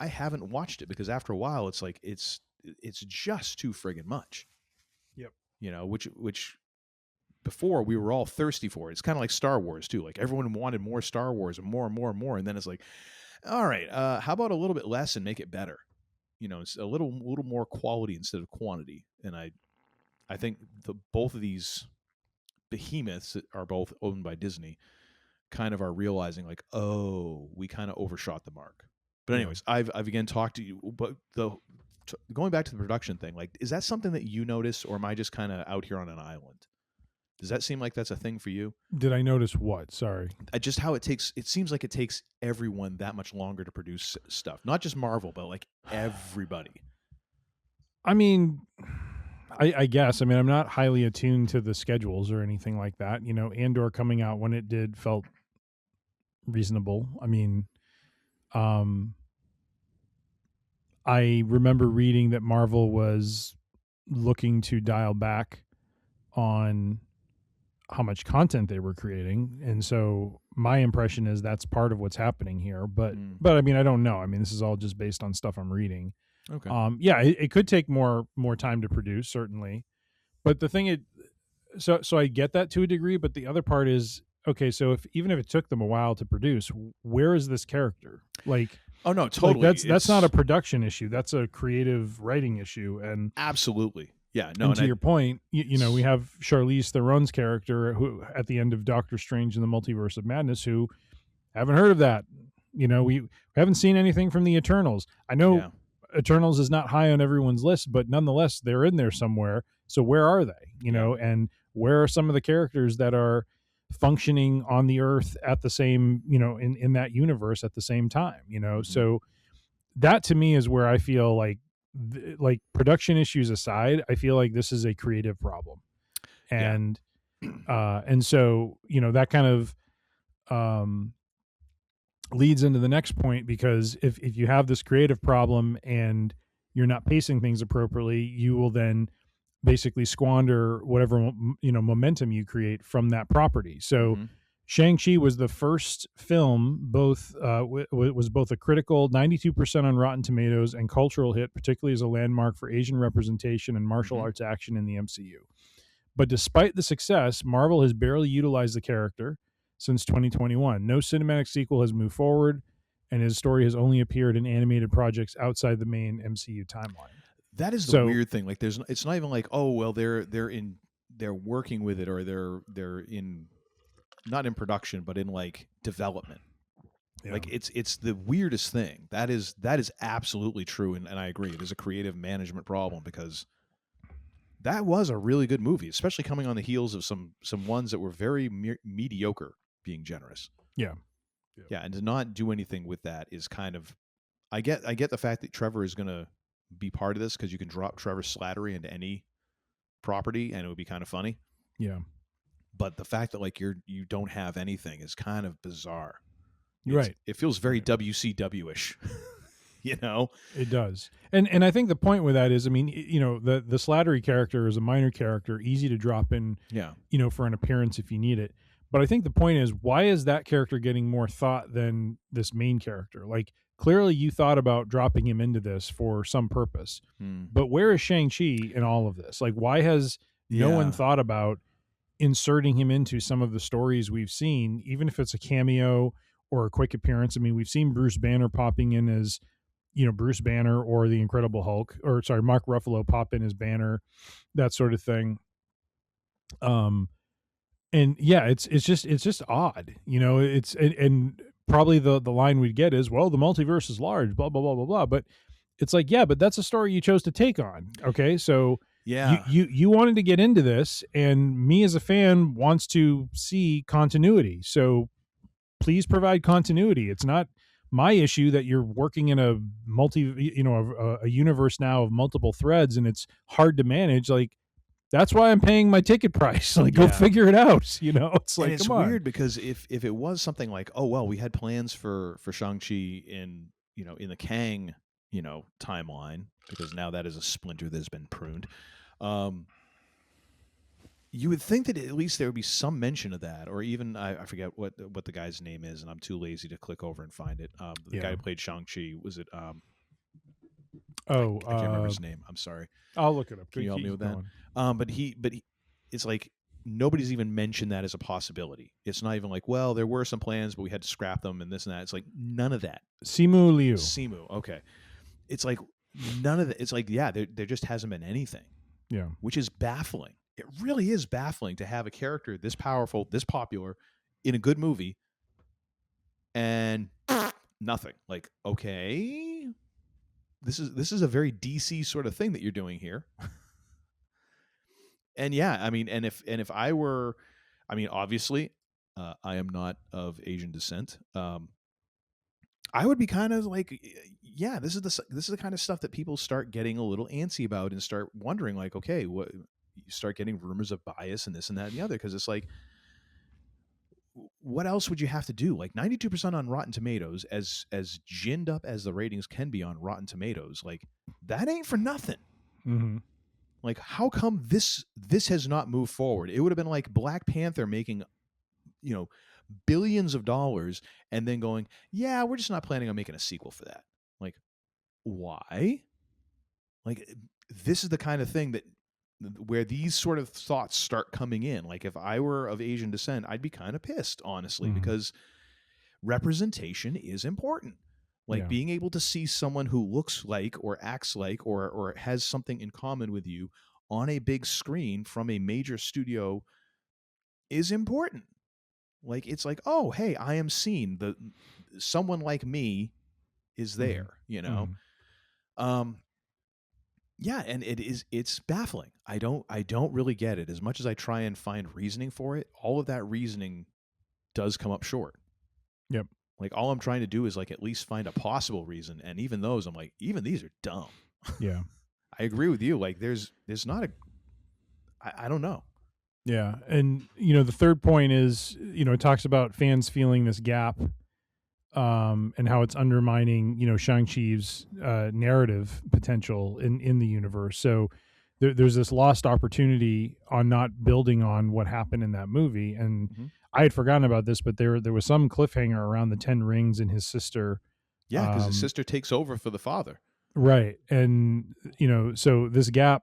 watched it, because after a while it's like it's just too friggin' much. Yep. Which before we were all thirsty for it. It's kind of like Star Wars too. Like everyone wanted more Star Wars and more and more and more, and then it's like, all right, how about a little bit less and make it better? It's a little more quality instead of quantity. And I think both of these behemoths that are both owned by Disney kind of are realizing like, oh, we kind of overshot the mark. But anyways, I've again talked to you, but going back to the production thing, like, is that something that you notice, or am I just kind of out here on an island? Does that seem like that's a thing for you? Did I notice what? Sorry. Just how it seems like it takes everyone that much longer to produce stuff. Not just Marvel, but like everybody. I mean, I guess. I mean, I'm not highly attuned to the schedules or anything like that. Andor coming out when it did felt reasonable. I mean, I remember reading that Marvel was looking to dial back on how much content they were creating, and so my impression is that's part of what's happening here. But I mean, I don't know. I mean, this is all just based on stuff I'm reading. Okay. It could take more time to produce, certainly. But the thing so I get that to a degree, but the other part is, okay, so even if it took them a while to produce, where is this character? Like, oh no, totally. Like that's not a production issue. That's a creative writing issue. And absolutely. Yeah, no. And to your point, we have Charlize Theron's character who at the end of Doctor Strange in the Multiverse of Madness, who haven't heard of that. We haven't seen anything from the Eternals. I know Eternals is not high on everyone's list, but nonetheless, they're in there somewhere. So where are they? You know, and where are some of the characters that are functioning on the Earth at the same, you know, in that universe at the same time? You know, so that to me is where I feel like, production issues aside, I feel like this is a creative problem, and so you know that kind of leads into the next point, because if you have this creative problem and you're not pacing things appropriately, you will then basically squander whatever momentum you create from that property. So Shang-Chi was the first film was both a critical 92% on Rotten Tomatoes and cultural hit, particularly as a landmark for Asian representation and martial arts action in the MCU. But despite the success, Marvel has barely utilized the character since 2021. No cinematic sequel has moved forward, and his story has only appeared in animated projects outside the main MCU timeline. That is the weird thing. Like, it's not even like, oh well, they're working with it, or they're in, not in production, but in like development. Like it's the weirdest thing. That is absolutely true, and I agree. It is a creative management problem, because that was a really good movie, especially coming on the heels of some ones that were very mediocre, being generous. Yeah, and to not do anything with that is kind of, I get the fact that Trevor is going to be part of this, because you can drop Trevor Slattery into any property and it would be kind of funny. Yeah. But the fact that like you don't have anything is kind of bizarre. You're right. It feels very WCW-ish. You know, it does. And I think the point with that is, I mean, you know, the Slattery character is a minor character, easy to drop in, you know, for an appearance if you need it. But I think the point is, why is that character getting more thought than this main character? Like, clearly you thought about dropping him into this for some purpose. But where is Shang-Chi in all of this? Like, why has no one thought about inserting him into some of the stories we've seen, even if it's a cameo or a quick appearance? I mean, we've seen Bruce Banner popping in as, you know, Bruce Banner, or the Incredible Hulk, or sorry, Mark Ruffalo pop in as Banner, that sort of thing. And yeah, it's just odd, you know. It's and probably the line we'd get is, well, the multiverse is large, blah blah blah blah blah. But it's like, yeah, but that's a story you chose to take on. Okay, so you wanted to get into this, and me as a fan wants to see continuity. So please provide continuity. It's not my issue that you're working in a a universe now of multiple threads, and it's hard to manage. Like, that's why I'm paying my ticket price. Like, go figure it out. You know, it's like, and it's weird because if it was something like, oh well, we had plans for Shang-Chi in the Kang timeline, because now that is a splinter that's been pruned. You would think that at least there would be some mention of that, or even I forget what the guy's name is, and I'm too lazy to click over and find it. The guy who played Shang-Chi, was it? I can't remember his name. I'm sorry. I'll look it up. Can you help me with that? But he, it's like nobody's even mentioned that as a possibility. It's not even like, well, there were some plans, but we had to scrap them and this and that. It's like none of that. Simu Liu. Okay. It's like none of that. It's like, yeah, there just hasn't been anything. Yeah. Which is baffling. It really is baffling to have a character this powerful, this popular, in a good movie, and nothing. Like, okay, this is a very DC sort of thing that you're doing here. And yeah, I mean, and if I were, I mean, obviously, I am not of Asian descent. I would be kind of like, yeah, this is the kind of stuff that people start getting a little antsy about and start wondering, like, okay, what. You start getting rumors of bias and this and that and the other, because it's like, what else would you have to do? Like 92% on Rotten Tomatoes, as ginned up as the ratings can be on Rotten Tomatoes, like that ain't for nothing. Mm-hmm. Like, how come this has not moved forward? It would have been like Black Panther making, billions of dollars and then going, yeah, we're just not planning on making a sequel for that. Like, why? Like, this is the kind of thing where these sort of thoughts start coming in. Like, if I were of Asian descent, I'd be kind of pissed, honestly, because representation is important. Like, being able to see someone who looks like or acts like or has something in common with you on a big screen from a major studio is important. Like, it's like, oh, hey, I am seen. Someone like me is there, Yeah, and it's baffling. I don't really get it. As much as I try and find reasoning for it, all of that reasoning does come up short. Yep. Like all I'm trying to do is like at least find a possible reason, and even those I'm like, even these are dumb. Yeah. I agree with you. Like there's not a I don't know. Yeah. And, the third point is, it talks about fans feeling this gap and how it's undermining, Shang-Chi's narrative potential in the universe. So there's this lost opportunity on not building on what happened in that movie. And I had forgotten about this, but there was some cliffhanger around the 10 rings and his sister. Yeah, because his sister takes over for the father. Right. And, so this gap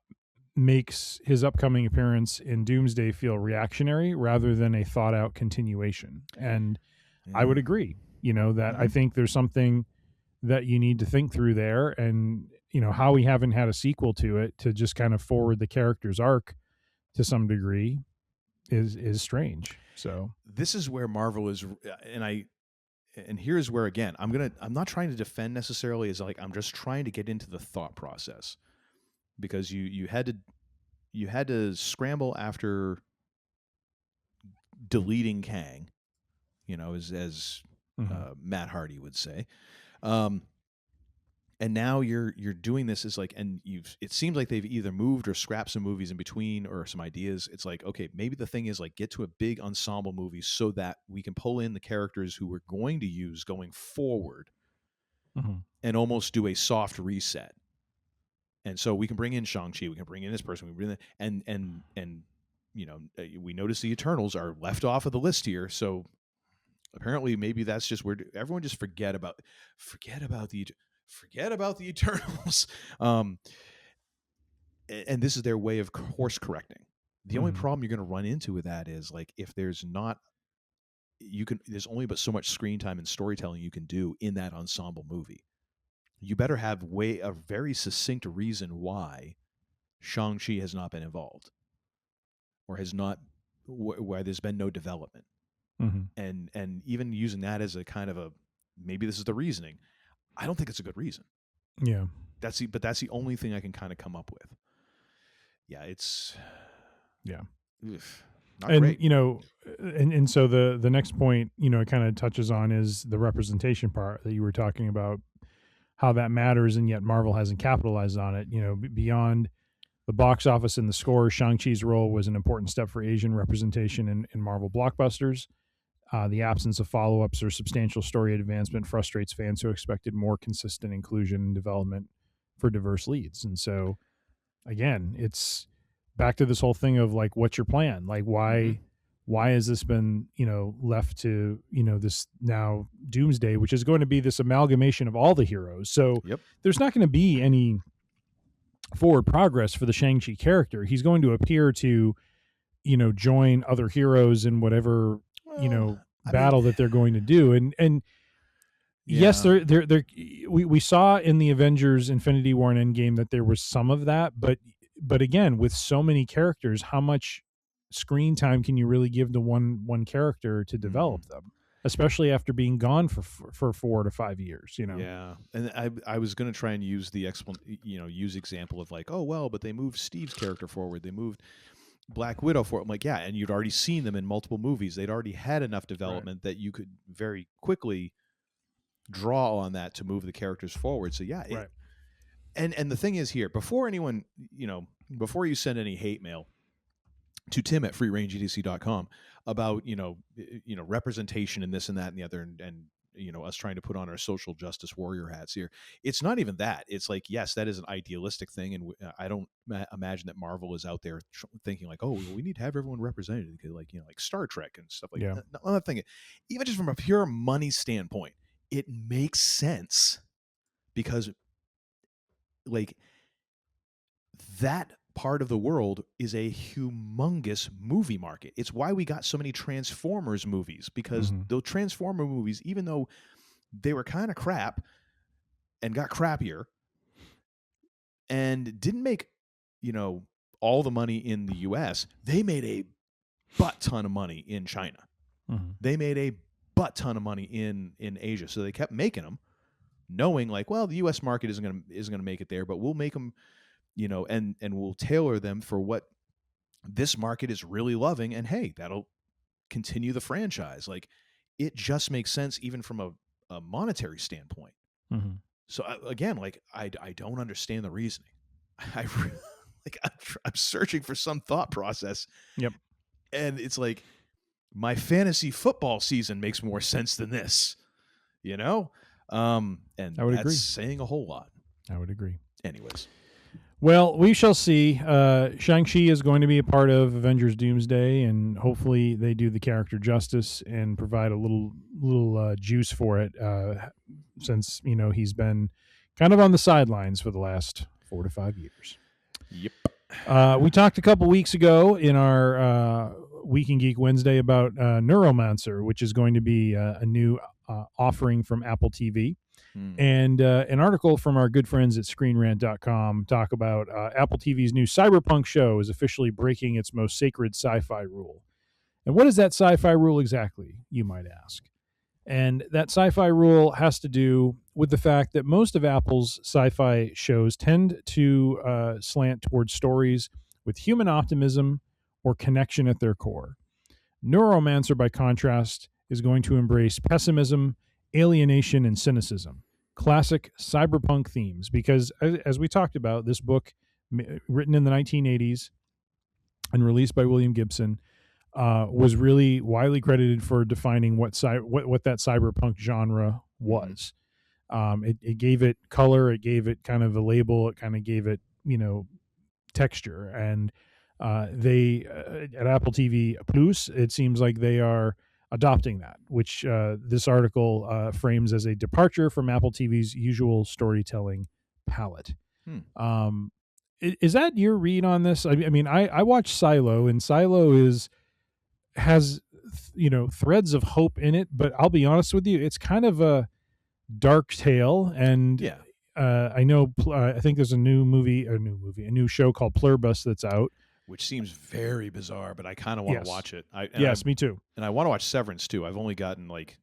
makes his upcoming appearance in Doomsday feel reactionary rather than a thought out continuation. And I would agree, that I think there's something that you need to think through there. And, how we haven't had a sequel to it to just kind of forward the character's arc to some degree is strange. So this is where Marvel is, and here's where, again, I'm not trying to defend necessarily, as like I'm just trying to get into the thought process, because you had to scramble after deleting Kang, as Matt Hardy would say, and now you're doing this as like, and it seems like they've either moved or scrapped some movies in between or some ideas. It's like, okay, maybe the thing is like get to a big ensemble movie so that we can pull in the characters who we're going to use going forward, and almost do a soft reset. And so we can bring in Shang-Chi, we can bring in this person, we bring in, and we notice the Eternals are left off of the list here. So apparently, maybe that's just where everyone just forget about the Eternals. And this is their way of course correcting. The only problem you're going to run into with that is like if there's only but so much screen time and storytelling you can do in that ensemble movie. You better have a very succinct reason why Shang-Chi has not been involved, or has not, why there's been no development. And even using that as a kind of a, maybe this is the reasoning, I don't think it's a good reason. Yeah. That's the only thing I can kind of come up with. Yeah, it's not and great. And so the next point, it kind of touches on is the representation part that you were talking about, how that matters, and yet Marvel hasn't capitalized on it. Beyond the box office and the score, Shang-Chi's role was an important step for Asian representation in Marvel blockbusters. The absence of follow-ups or substantial story advancement frustrates fans who expected more consistent inclusion and development for diverse leads. And so, again, it's back to this whole thing of like, what's your plan? Like, why has this been, left to, this now Doomsday, which is going to be this amalgamation of all the heroes. So there's not going to be any forward progress for the Shang-Chi character. He's going to appear to, join other heroes in whatever, battle that they're going to do. And yes, we saw in the Avengers Infinity War and Endgame that there was some of that, but again, with so many characters, how much screen time can you really give to one character to develop them, especially after being gone for 4 to 5 years, Yeah. And I was going to try and use the example of like, oh, well, but they moved Steve's character forward. They moved Black Widow forward. I'm like, yeah, and you'd already seen them in multiple movies. They'd already had enough development that you could very quickly draw on that to move the characters forward. So yeah. And the thing is here, before anyone, before you send any hate mail to Tim at freerangeedc.com about, representation and this and that and the other, and us trying to put on our social justice warrior hats here. It's not even that. It's like, yes, that is an idealistic thing. And I don't imagine that Marvel is out there thinking like, oh, we need to have everyone represented, like, like Star Trek and stuff like that. I'm not thinking, even just from a pure money standpoint, it makes sense because like that part of the world is a humongous movie market. It's why we got so many Transformers movies, because the Transformer movies, even though they were kind of crap and got crappier and didn't make, all the money in the US, they made a butt ton of money in China. They made a butt ton of money in Asia. So they kept making them. knowing like, well, the U.S. market isn't gonna make it there, but we'll make them, and we'll tailor them for what this market is really loving, and hey, that'll continue the franchise. Like, it just makes sense even from a monetary standpoint. Mm-hmm. So again, like I don't understand the reasoning. I really, like I'm searching for some thought process. Yep. And it's like my fantasy football season makes more sense than this, And I would agree. Saying a whole lot. I would agree. Anyways. Well, we shall see. Shang-Chi is going to be a part of Avengers Doomsday, and hopefully they do the character justice and provide a little juice for it, since he's been kind of on the sidelines for the last 4 to 5 years. Yep. We talked a couple weeks ago in our Week in Geek Wednesday about Neuromancer, which is going to be a new offering from Apple TV. And an article from our good friends at ScreenRant.com talk about Apple TV's new Cyberpunk show is officially breaking its most sacred sci-fi rule. And what is that sci-fi rule exactly, you might ask? And that sci-fi rule has to do with the fact that most of Apple's sci-fi shows tend to slant towards stories with human optimism or connection at their core. Neuromancer, by contrast, is going to embrace pessimism, alienation, and cynicism, classic cyberpunk themes, because as we talked about, this book written in the 1980s and released by William Gibson was really widely credited for defining what that cyberpunk genre was. It gave it color, it gave it kind of a label, it kind of gave it texture, and they at Apple TV Plus, it seems like they are adopting that, which this article frames as a departure from Apple TV's usual storytelling palette. Is that your read on this? I mean, I watched Silo, and Silo has threads of hope in it, but I'll be honest with you, it's kind of a dark tale. And yeah, I know I think there's a new show called Pluribus that's out, which seems very bizarre, but I kind of want to watch it. Me too. And I want to watch Severance too. I've only gotten like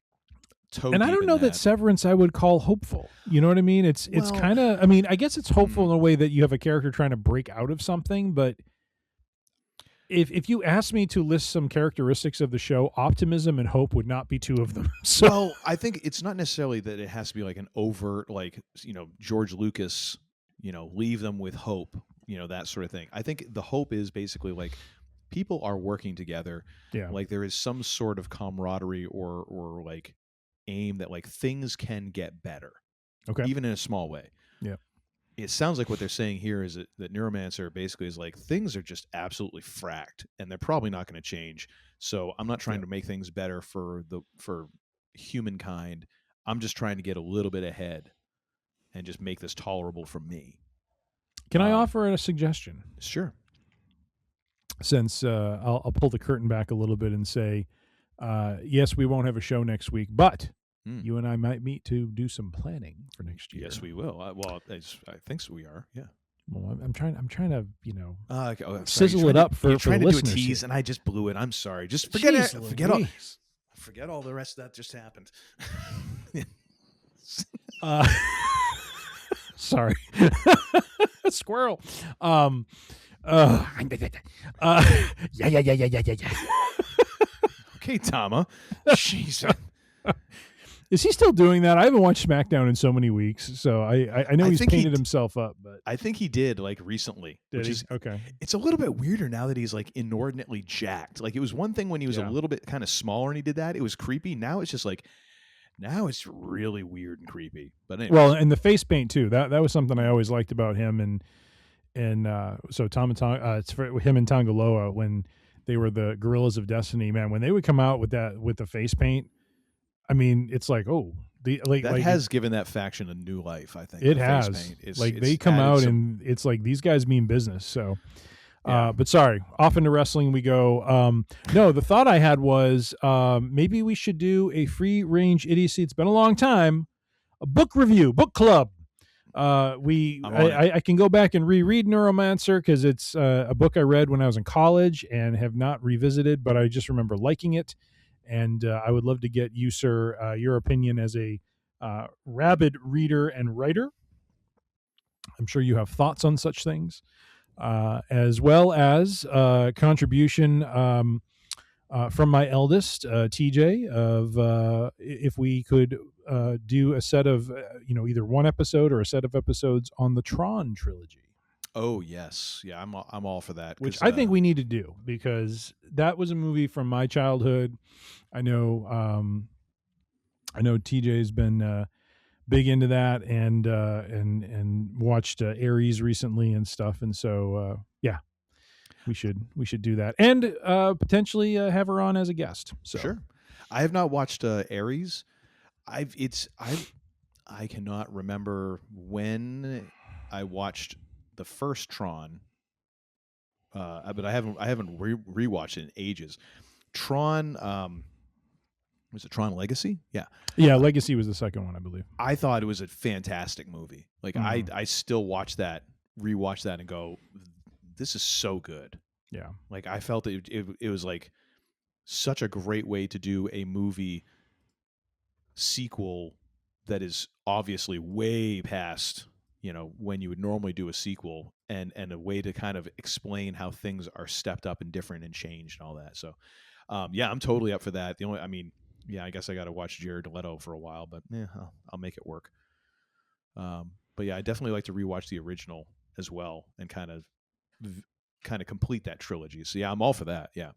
toe and I don't know that Severance I would call hopeful. You know what I mean? It's kind of. I mean, I guess it's hopeful in a way that you have a character trying to break out of something. But if you ask me to list some characteristics of the show, optimism and hope would not be two of them. So well, I think it's not necessarily that it has to be like an overt, like George Lucas, leave them with hope. That sort of thing. I think the hope is basically like people are working together. Yeah. Like there is some sort of camaraderie or like aim that like things can get better. Okay. Even in a small way. Yeah. It sounds like what they're saying here is that Neuromancer basically is like things are just absolutely fracked and they're probably not going to change. So I'm not trying to make things better for humankind. I'm just trying to get a little bit ahead and just make this tolerable for me. Can I offer a suggestion? Sure. Since I'll pull the curtain back a little bit and say, yes, we won't have a show next week, but you and I might meet to do some planning for next year. Yes, we will. I think so. We are. Yeah. Well, I'm trying to okay. sizzle it up for you're trying the to do a listeners tease, here. and I just blew it. I'm sorry. Just forget Jeez it. Forget all the rest of that just happened. Sorry. Squirrel. Yeah. Okay, Tama. Jeez. Is he still doing that? I haven't watched SmackDown in so many weeks, so I know he's painted himself up, but I think he did like recently. Okay. It's a little bit weirder now that he's like inordinately jacked. Like it was one thing when he was a little bit kind of smaller and he did that. It was creepy. Now it's just like now it's really weird and creepy. But anyways. Well, and the face paint too. That was something I always liked about him, and so Tom and it's for him and Tangaloa when they were the Gorillas of Destiny. Man, when they would come out with the face paint, I mean, it's like that has given that faction a new life. I think it has. They come out and it's like these guys mean business. So. But sorry, off into wrestling we go. No, the thought I had was maybe we should do a free range idiocy. It's been a long time. A book review, book club. I can go back and reread Neuromancer because it's a book I read when I was in college and have not revisited, but I just remember liking it. And I would love to get you, sir, your opinion as a rabid reader and writer. I'm sure you have thoughts on such things, as well as contribution from my eldest, TJ, of if we could do a set of, either one episode or a set of episodes on the Tron trilogy. Oh yes, yeah, I'm all for that. Which 'cause, I think we need to do, because that was a movie from my childhood. I know TJ's been big into that, and watched Ares recently and stuff, and so yeah, we should do that, and potentially have her on as a guest. So Sure. I have not watched Ares. I cannot remember when I watched the first Tron, but I haven't rewatched it in ages. Tron, was it Tron Legacy? Yeah, Legacy was the second one, I believe. I thought it was a fantastic movie. Like Mhm. I still rewatch that, and go, this is so good. Yeah. Like I felt it was like such a great way to do a movie sequel that is obviously way past, when you would normally do a sequel, and a way to kind of explain how things are stepped up and different and changed and all that. So yeah, I'm totally up for that. I guess I got to watch Jared Leto for a while, but yeah, I'll make it work. But yeah, I definitely like to rewatch the original as well, and kind of complete that trilogy. So yeah, I'm all for that. Yeah.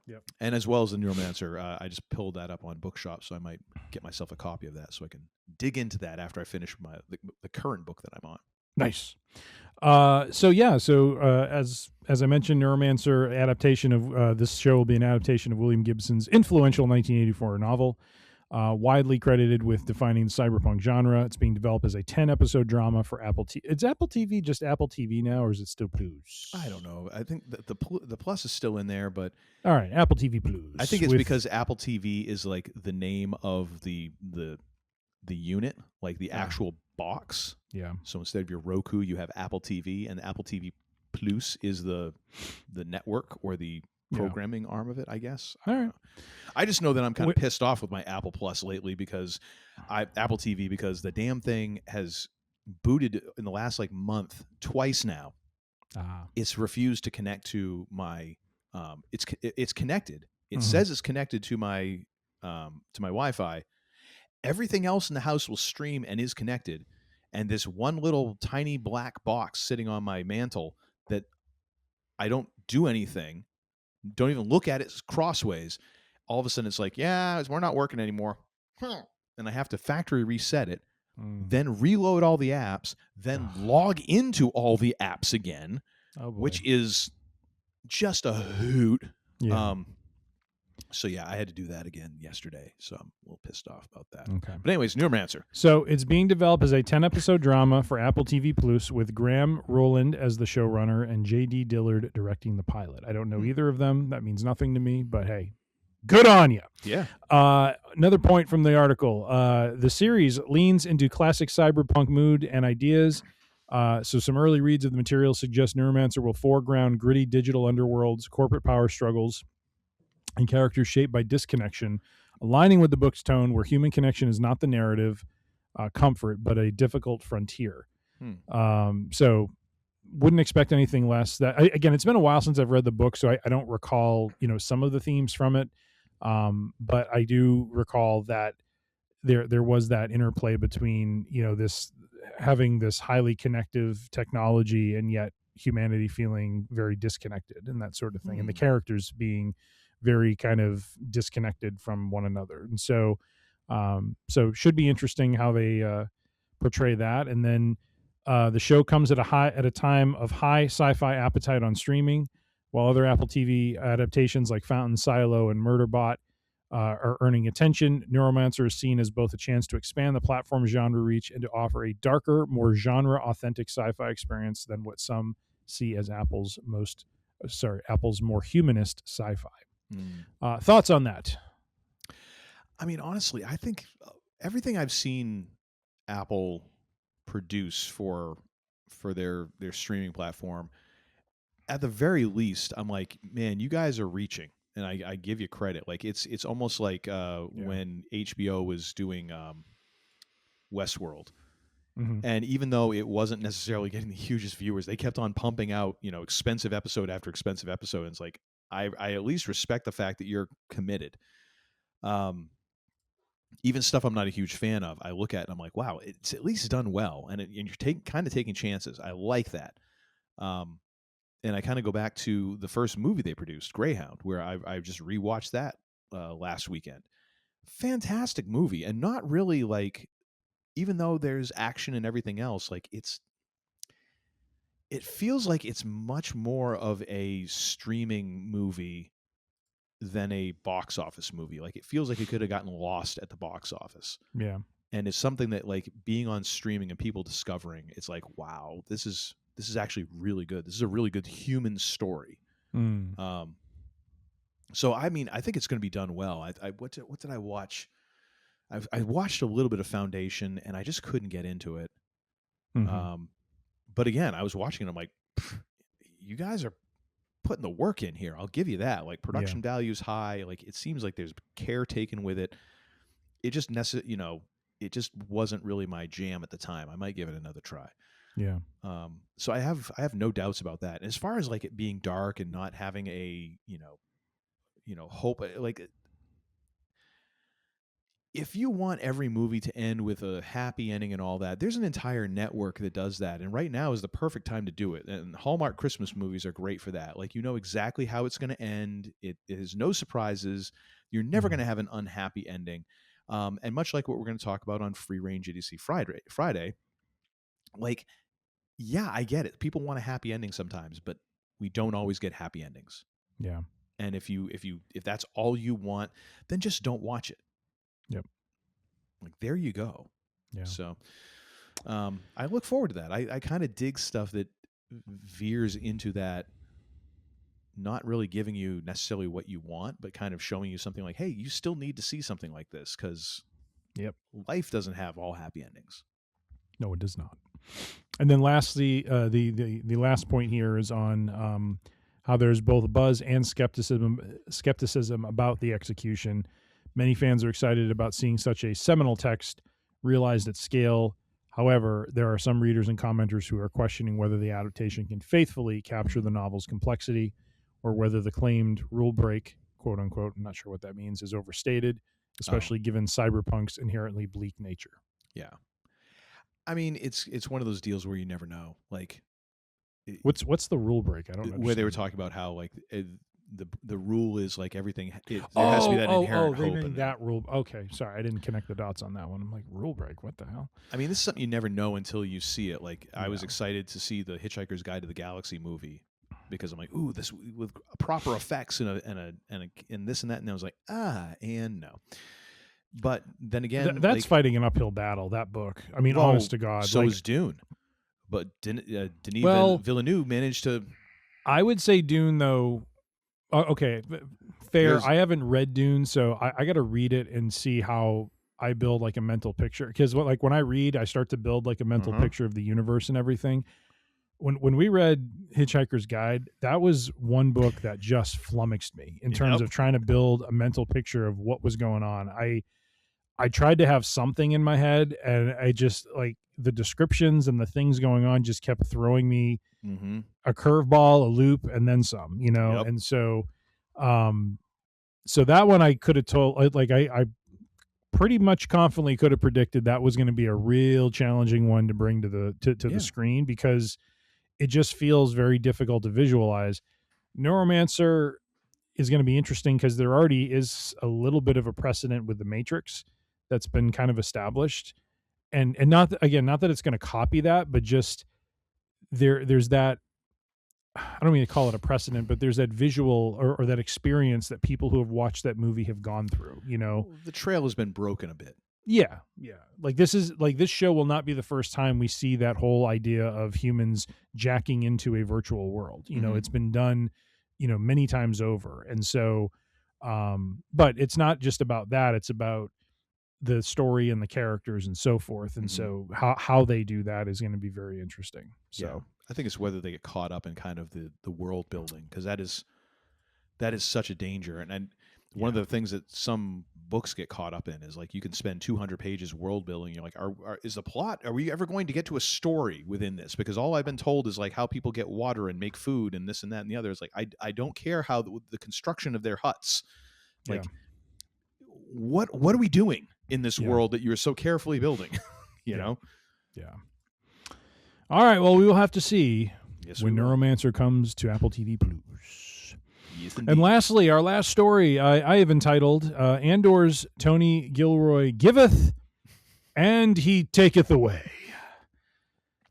Yep. And as well as the Neuromancer, I just pulled that up on Bookshop, so I might get myself a copy of that so I can dig into that after I finish the current book that I'm on. Nice. So as I mentioned, Neuromancer adaptation of this show will be an adaptation of William Gibson's influential 1984 novel, widely credited with defining the cyberpunk genre. It's being developed as a 10-episode drama for Apple TV. Is Apple TV just Apple TV now, or is it still Plus? I don't know. I think the Plus is still in there, but all right, Apple TV Plus. I think it's because Apple TV is like the name of the unit, like the actual box. Yeah. So instead of your Roku, you have Apple TV, and Apple TV Plus is the network or the programming arm of it, I guess. All right. I just know that I'm kind of pissed off with my Apple Plus lately, because Apple TV, because the damn thing has booted in the last month twice now. It's refused to connect to my it's connected. It says it's connected to my Wi-Fi. Everything else in the house will stream and is connected. And this one little tiny black box sitting on my mantle that I don't do anything, don't even look at it crossways. All of a sudden it's like, we're not working anymore. And I have to factory reset it, then reload all the apps, then log into all the apps again, which is just a hoot. Yeah. So yeah, I had to do that again yesterday, so I'm a little pissed off about that. Okay. But anyways, Neuromancer. So it's being developed as a 10-episode drama for Apple TV Plus, with Graham Rowland as the showrunner and J.D. Dillard directing the pilot. I don't know either of them. That means nothing to me, but hey, good on you. Yeah. Another point from the article. The series leans into classic cyberpunk mood and ideas. So some early reads of the material suggest Neuromancer will foreground gritty digital underworlds, corporate power struggles, and characters shaped by disconnection, aligning with the book's tone, where human connection is not the narrative comfort, but a difficult frontier. So wouldn't expect anything less. Again, it's been a while since I've read the book, so I don't recall some of the themes from it, but I do recall that there was that interplay between this having this highly connective technology and yet humanity feeling very disconnected and that sort of thing, and the characters being very kind of disconnected from one another. And so should be interesting how they portray that. And then the show comes at a time of high sci-fi appetite on streaming, while other Apple TV adaptations like Fountain, Silo, and Murderbot are earning attention. Neuromancer is seen as both a chance to expand the platform's genre reach and to offer a darker, more genre-authentic sci-fi experience than what some see as Apple's more humanist sci-fi. Thoughts on that? I mean, honestly, I think everything I've seen Apple produce for their streaming platform, at the very least, I'm like, man, you guys are reaching, and I give you credit. Like it's almost like when HBO was doing Westworld. Mhm. And even though it wasn't necessarily getting the hugest viewers, they kept on pumping out, expensive episode after expensive episode. And it's like, I at least respect the fact that you're committed. Even stuff I'm not a huge fan of, I look at and I'm like, wow, it's at least done well. And you're kind of taking chances. I like that. And I kind of go back to the first movie they produced, Greyhound, where I just rewatched that last weekend. Fantastic movie. And not really like, even though there's action and everything else, like it feels like it's much more of a streaming movie than a box office movie. Like it feels like it could have gotten lost at the box office. Yeah. And it's something that, like, being on streaming and people discovering, it's like, wow, this is actually really good. This is a really good human story. So I mean, I think it's going to be done well. What did I watch? I watched a little bit of Foundation, and I just couldn't get into it. But again, I was watching it. I'm like, you guys are putting the work in here. I'll give you that. Like, production value's high. Like, it seems like there's care taken with it. It just it just wasn't really my jam at the time. I might give it another try. Yeah. So I have no doubts about that. And as far as like it being dark and not having a hope, like, if you want every movie to end with a happy ending and all that, there's an entire network that does that. And right now is the perfect time to do it. And Hallmark Christmas movies are great for that. Like, you know exactly how it's going to end. It has no surprises. You're never going to have an unhappy ending. And much like what we're going to talk about on Free Range Idiocy Friday, like, yeah, I get it. People want a happy ending sometimes, but we don't always get happy endings. Yeah. And if that's all you want, then just don't watch it. Yep. Like, there you go. Yeah. So I look forward to that. I kind of dig stuff that veers into that, not really giving you necessarily what you want, but kind of showing you something like, hey, you still need to see something like this, because life doesn't have all happy endings. No, it does not. And then lastly, the last point here is on how there's both buzz and skepticism about the execution. Many fans are excited about seeing such a seminal text realized at scale. However, there are some readers and commenters who are questioning whether the adaptation can faithfully capture the novel's complexity, or whether the claimed rule break, quote unquote, I'm not sure what that means, is overstated, especially given Cyberpunk's inherently bleak nature. Yeah. I mean, it's one of those deals where you never know. Like, what's the rule break? I don't know. Where they were talking about how, like, the rule is like everything. There has to be that inherent hope. They mean that rule. Okay, sorry, I didn't connect the dots on that one. I'm like, rule break? What the hell? I mean, this is something you never know until you see it. Like, I was excited to see the Hitchhiker's Guide to the Galaxy movie, because I'm like, ooh, this with proper effects and this and that, and I was like, and no. But then again, that's like, fighting an uphill battle. That book. I mean, honest to God. So is Dune. But Denis Villeneuve managed to. I would say Dune, though. Okay, fair. I haven't read Dune, so I got to read it and see how I build like a mental picture. Because when I read, I start to build like a mental picture of the universe and everything. When we read Hitchhiker's Guide, that was one book that just flummoxed me in terms of trying to build a mental picture of what was going on. I tried to have something in my head, and I just, like, the descriptions and the things going on just kept throwing me a curveball, a loop, and then some, And so, so that one I could have told, like, I pretty much confidently could have predicted that was going to be a real challenging one to bring to the screen, because it just feels very difficult to visualize. Neuromancer is going to be interesting because there already is a little bit of a precedent with the Matrix that's been kind of established, and not that it's going to copy that, but just there's that. I don't mean to call it a precedent, but there's that visual or that experience that people who have watched that movie have gone through. The trail has been broken a bit. Yeah. Like, this show will not be the first time we see that whole idea of humans jacking into a virtual world. It's been done, many times over. And so, but it's not just about that. It's about the story and the characters and so forth. And so how they do that is going to be very interesting. So I think it's whether they get caught up in kind of the world building, because that is such a danger. And one of the things that some books get caught up in is like you can spend 200 pages world building. You're like, is the plot? Are we ever going to get to a story within this? Because all I've been told is like how people get water and make food and this and that and the other. Is like I don't care how the construction of their huts. Like, what are we doing in this world that you're so carefully building? you know? Yeah. All right. Well, we will have to see when we will. Neuromancer comes to Apple TV Plus. Yes, And lastly, our last story I have entitled Andor's Tony Gilroy giveth and he taketh away.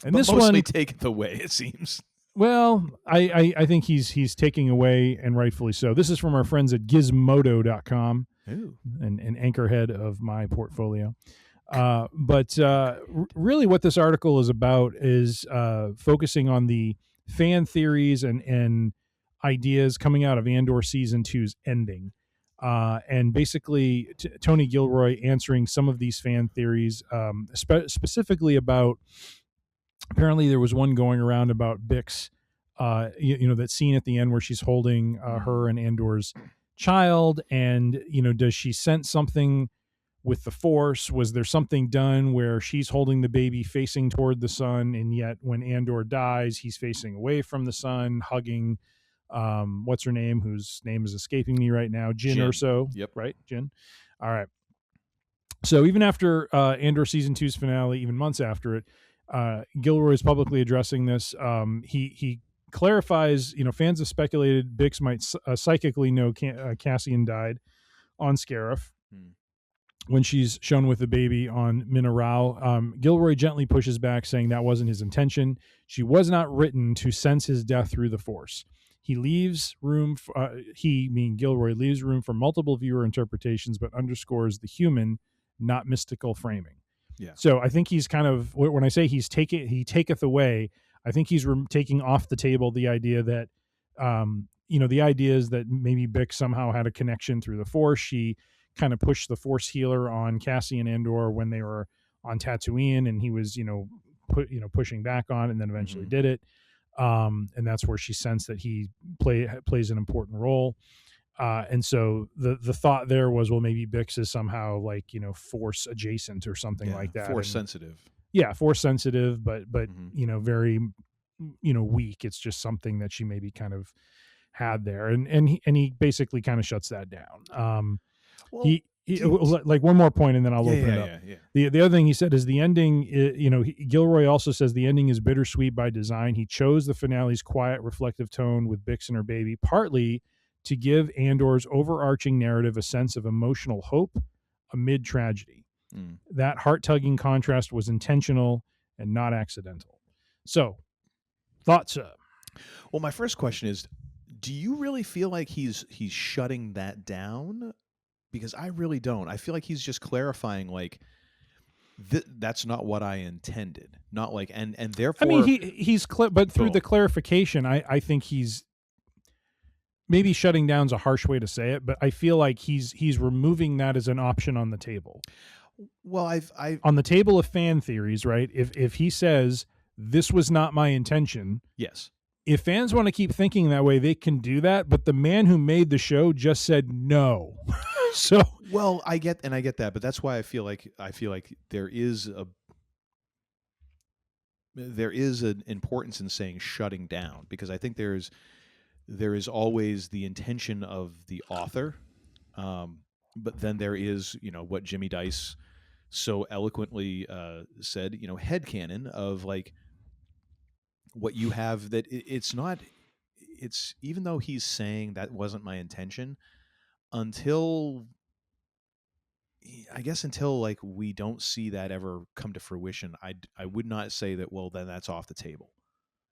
And but this mostly one taketh away, it seems. Well, I think he's taking away, and rightfully so. This is from our friends at Gizmodo.com, an anchorhead of my portfolio. But really what this article is about is focusing on the fan theories and ideas coming out of Andor Season 2's ending. And basically Tony Gilroy answering some of these fan theories, specifically about, apparently there was one going around about Bix, that scene at the end where she's holding her and Andor's child, and does she sense something with the Force? Was there something done where she's holding the baby facing toward the sun, and yet when Andor dies, he's facing away from the sun, hugging what's her name, whose name is escaping me right now, Jyn Erso. Yep. Right, Jyn. All right. So even after Andor Season 2's finale, even months after it, Gilroy is publicly addressing this. He clarifies, fans have speculated Bix might psychically know Cassian died on Scarif when she's shown with the baby on Mineral. Gilroy gently pushes back, saying that wasn't his intention. She was not written to sense his death through the Force. He leaves room, meaning Gilroy, leaves room for multiple viewer interpretations, but underscores the human, not mystical framing. Yeah. So I think he's kind of, when I say he taketh away, I think he's taking off the table the idea that, the idea is that maybe Bix somehow had a connection through the Force. She kind of pushed the Force healer on Cassian Andor when they were on Tatooine, and he was, pushing back on, and then eventually did it. And that's where she sensed that he plays an important role. And so the thought there was, well, maybe Bix is somehow like, Force adjacent or something like that. Force sensitive. Yeah, Force sensitive, but very, weak. It's just something that she maybe kind of had there. And he basically kind of shuts that down. Like one more point, and then I'll open it up. The other thing he said is the ending, Gilroy also says the ending is bittersweet by design. He chose the finale's quiet, reflective tone with Bix and her baby, partly to give Andor's overarching narrative a sense of emotional hope amid tragedy. That heart-tugging contrast was intentional and not accidental. So, thoughts? Well, my first question is, do you really feel like he's shutting that down? Because I really don't. I feel like he's just clarifying, like, that's not what I intended. Not like, and therefore... I mean, he's but through the clarification, I think he's... Maybe shutting down's a harsh way to say it, but I feel like he's removing that as an option on the table. Well, I've on the table of fan theories, right? If he says this was not my intention, yes. If fans want to keep thinking that way, they can do that. But the man who made the show just said no. So well, I get that, but that's why I feel like there is an importance in saying shutting down, because I think there is always the intention of the author, but then there is, what Jimmy Dice so eloquently said, headcanon of like what you have, that it's even though he's saying that wasn't my intention, until like we don't see that ever come to fruition, I would not say that, well, then that's off the table.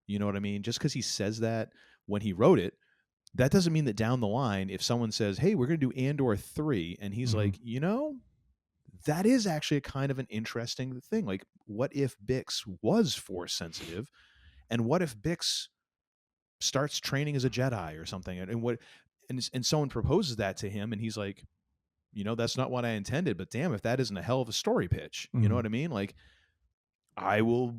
You know what I mean? Just because he says that when he wrote it, that doesn't mean that down the line, if someone says, hey, we're going to do Andor 3, and he's like, that is actually a kind of an interesting thing. Like, what if Bix was Force sensitive, and what if Bix starts training as a Jedi or something, and someone proposes that to him, and he's like, that's not what I intended, but damn, if that isn't a hell of a story pitch, you know what I mean? Like, I'll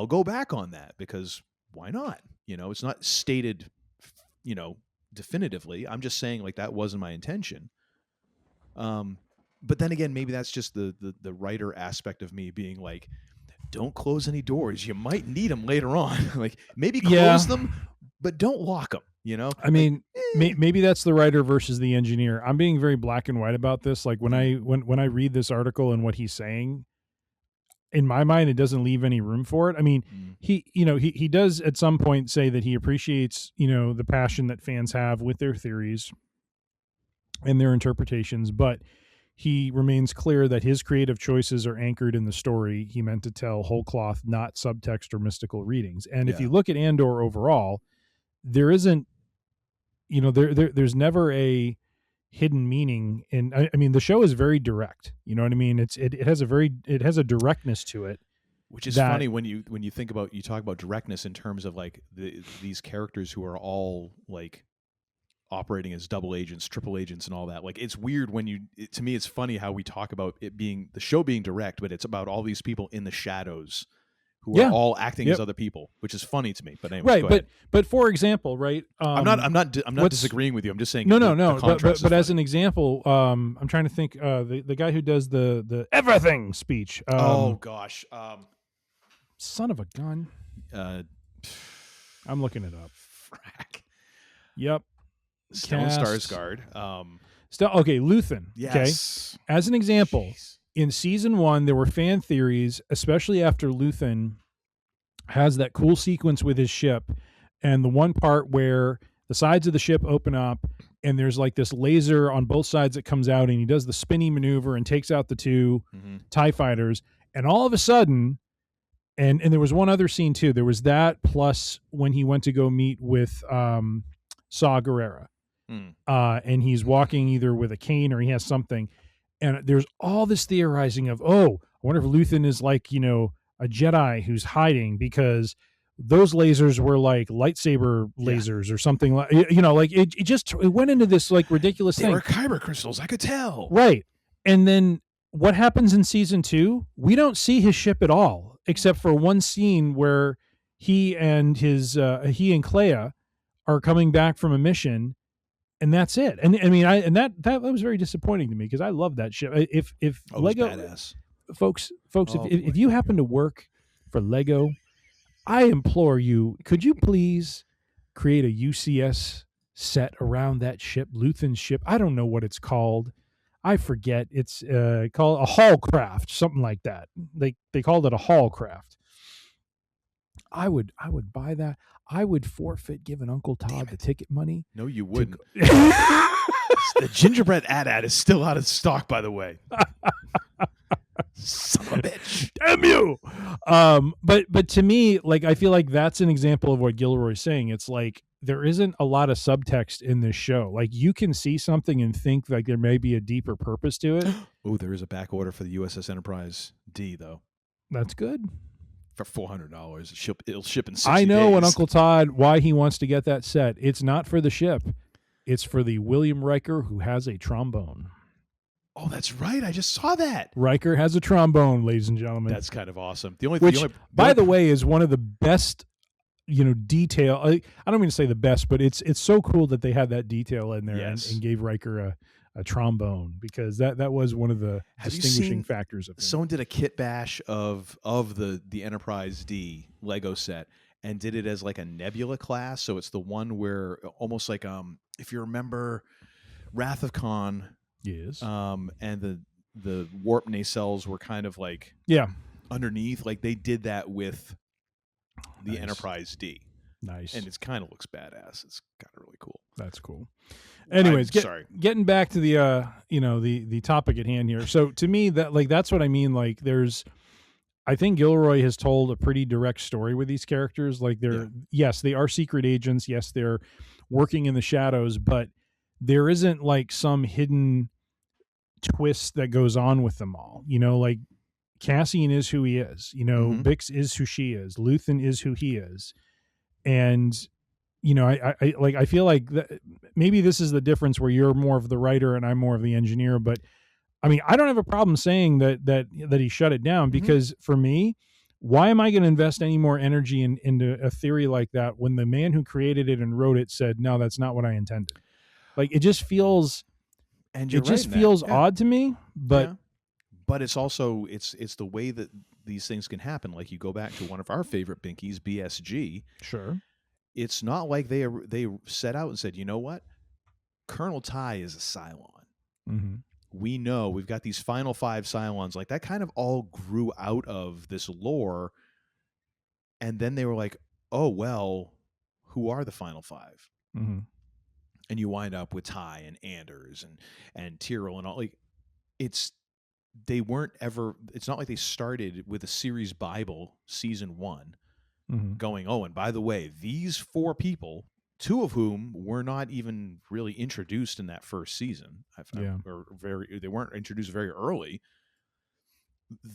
go back on that, because why not? It's not stated, definitively. I'm just saying, like, that wasn't my intention. But then again, maybe that's just the writer aspect of me being like, don't close any doors. You might need them later on. Like maybe close them, but don't lock them. You know, I mean, maybe that's the writer versus the engineer. I'm being very black and white about this. Like when I read this article and what he's saying, in my mind, it doesn't leave any room for it. I mean, he does at some point say that he appreciates, the passion that fans have with their theories and their interpretations, but he remains clear that his creative choices are anchored in the story he meant to tell, whole cloth, not subtext or mystical readings. And if you look at Andor overall, there isn't, there's never a hidden meaning in. I mean, the show is very direct. You know what I mean? It has a directness to it, which is funny when you talk about directness in terms of like these characters who are all like operating as double agents, triple agents, and all that. Like it's weird to me, it's funny how we talk about it being the show being direct, but it's about all these people in the shadows who are all acting as other people, which is funny to me. But anyway, right. But for example, right? I'm not disagreeing with you. I'm just saying no. But as an example, I'm trying to think. The guy who does the everything speech. Oh gosh, son of a gun. I'm looking it up. Frack. Yep. Stellan Skarsgård. Luthen. Yes. Okay. As an example, in season 1, there were fan theories, especially after Luthen has that cool sequence with his ship, and the one part where the sides of the ship open up, and there's like this laser on both sides that comes out, and he does the spinny maneuver and takes out the two TIE fighters, and all of a sudden, and there was one other scene too. There was that plus when he went to go meet with Saw Gerrera. And he's walking either with a cane or he has something. And there's all this theorizing of, I wonder if Luthen is like, a Jedi who's hiding because those lasers were like lightsaber lasers or something like, it went into this like ridiculous thing. They were kyber crystals. I could tell. Right. And then what happens in season 2? We don't see his ship at all, except for one scene where he and Clea are coming back from a mission, and that's it. And I mean, that was very disappointing to me because I love that ship. If Lego badass. folks, if you happen to work for Lego, I implore you, could you please create a UCS set around that ship, Luthen's ship? I don't know what it's called. I forget. It's called a Hallcraft, something like that. They called it a Hallcraft. I would buy that. I would forfeit giving Uncle Todd the ticket money. No, you wouldn't. The gingerbread AT-AT is still out of stock, by the way. Son of a bitch. Damn you. But to me, like, I feel like that's an example of what Gilroy's saying. It's like there isn't a lot of subtext in this show. Like you can see something and think like there may be a deeper purpose to it. Oh, there is a back order for the USS Enterprise D, though. That's good. For $400. It'll ship in 60 days. I know when Uncle Todd, why he wants to get that set. It's not for the ship. It's for the William Riker who has a trombone. Oh, that's right. I just saw that. Riker has a trombone, ladies and gentlemen. That's kind of awesome. By the way, is one of the best, detail. I don't mean to say the best, but it's so cool that they had that detail in there and gave Riker a trombone, because that was one of the distinguishing factors of him. Someone did a kit bash of the Enterprise D Lego set and did it as like a Nebula class. So it's the one where almost like if you remember Wrath of Khan. Yes. And the warp nacelles were kind of like underneath. Like they did that with the Enterprise D. Nice. And it kind of looks badass. It's kind of really cool. That's cool. Anyways, getting back to the the topic at hand here. So to me, that's what I mean. Like I think Gilroy has told a pretty direct story with these characters. Like yes, they are secret agents. Yes, they're working in the shadows, but there isn't like some hidden twist that goes on with them all. Like Cassian is who he is. Bix is who she is. Luthen is who he is. And I feel like maybe this is the difference where you're more of the writer and I'm more of the engineer. But I mean, I don't have a problem saying that he shut it down, because for me, why am I going to invest any more energy into a theory like that when the man who created it and wrote it said, no, that's not what I intended? Like, it just feels And it just feels odd to me. But but it's also it's the way that these things can happen. Like you go back to one of our favorite Binkies, BSG. Sure. It's not like they set out and said, you know what, Colonel Ty is a Cylon. Mm-hmm. We know we've got these final 5 Cylons. Like that kind of all grew out of this lore. And then they were like, oh, well, who are the final 5? Mm-hmm. And you wind up with Ty and Anders and Tyrell and all. Like they weren't ever, it's not like they started with a series Bible season 1 going, oh, and by the way, these 4 people, 2 of whom were not even really introduced in that first season. They weren't introduced very early.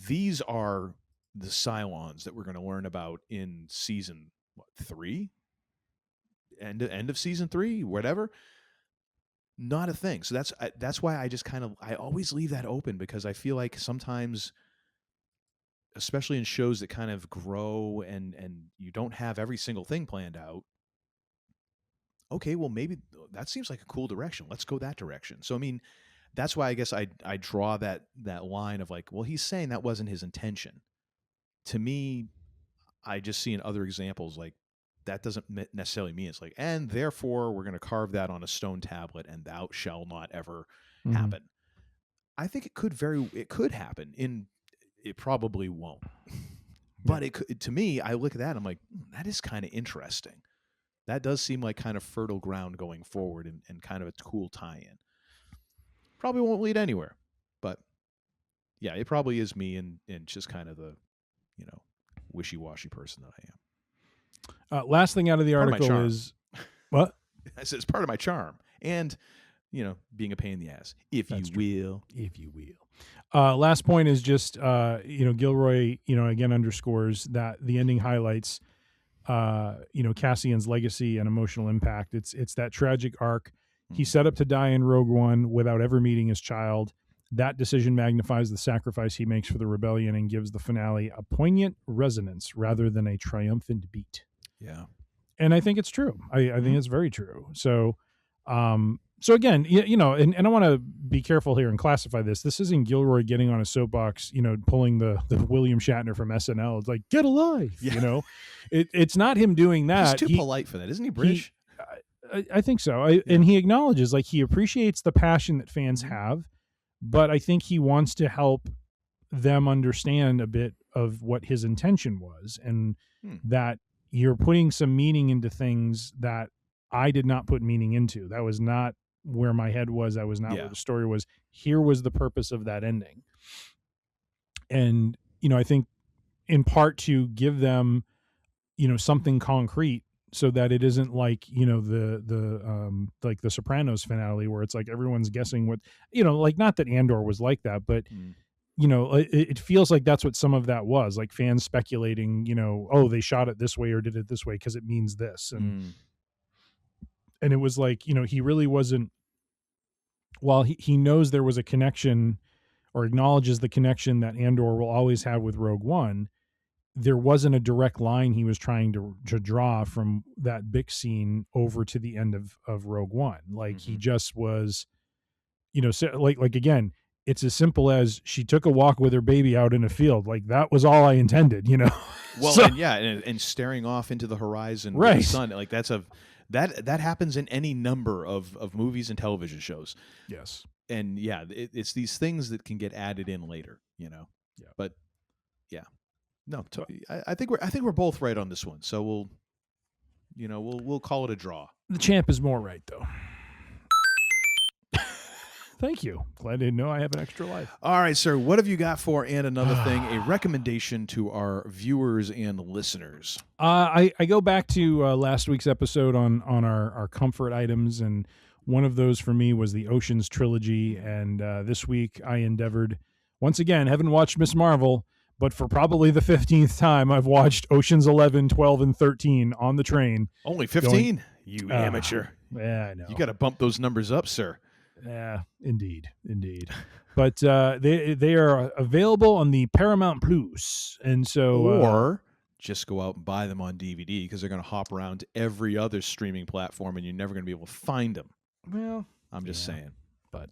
These are the Cylons that we're going to learn about in season 3, end of season 3, whatever. Not a thing. So that's why I just I always leave that open, because I feel like sometimes, especially in shows that kind of grow and you don't have every single thing planned out. Okay, well, maybe that seems like a cool direction. Let's go that direction. So, I mean, that's why I guess I draw that line of like, well, he's saying that wasn't his intention. To me, I just see in other examples, like, that doesn't necessarily mean it's like, and therefore we're going to carve that on a stone tablet and thou shall not ever happen. I think it could happen. It probably won't. But it could, to me, I look at that, I'm like, that is kind of interesting. That does seem like kind of fertile ground going forward and kind of a cool tie-in. Probably won't lead anywhere, but yeah, it probably is me and just kind of the, wishy-washy person that I am. Last thing out of the article is what? I said it's part of my charm, and being a pain in the ass, if you will. Last point is just Gilroy again underscores that the ending highlights Cassian's legacy and emotional impact. It's that tragic arc. He set up to die in Rogue One without ever meeting his child. That decision magnifies the sacrifice he makes for the rebellion and gives the finale a poignant resonance rather than a triumphant beat. Yeah. And I think it's true. I think it's very true. So, again, and I want to be careful here and classify this. This isn't Gilroy getting on a soapbox, pulling the William Shatner from SNL. It's like, get a life, It's not him doing that. He's too polite for that. Isn't he British? I think so. And he acknowledges, like, he appreciates the passion that fans have, but I think he wants to help them understand a bit of what his intention was, and that you're putting some meaning into things that I did not put meaning into. That was not where my head was. That was not where the story was. Here was the purpose of that ending. And, I think in part to give them, something concrete, so that it isn't like, like the Sopranos finale where it's like everyone's guessing what, like, not that Andor was like that, but it feels like that's what some of that was, like fans speculating, oh, they shot it this way or did it this way because it means this. And it was like, he really wasn't, while he knows there was a connection or acknowledges the connection that Andor will always have with Rogue One, there wasn't a direct line he was trying to draw from that big scene over to the end of Rogue One. Like he just was, like again, it's as simple as she took a walk with her baby out in a field. Like that was all I intended, Well, so, and staring off into the horizon right. with the sun, like that happens in any number of movies and television shows. Yes. And it's these things that can get added in later, Yeah. But no, I think we're both right on this one. So we'll call it a draw. The champ is more right, though. Thank you. Glad to know I have an extra life. All right, sir. What have you got for and another thing? A recommendation to our viewers and listeners. I go back to last week's episode on our comfort items, and one of those for me was the Oceans trilogy. And this week I endeavored, once again, haven't watched Ms. Marvel, but for probably the 15th time, I've watched Oceans 11, 12, and 13 on the train. Only 15? You amateur. Yeah, I know. You got to bump those numbers up, sir. Yeah, indeed. But they are available on the Paramount Plus, and so or just go out and buy them on DVD, because they're going to hop around to every other streaming platform, and you're never going to be able to find them. Well, I'm just saying. But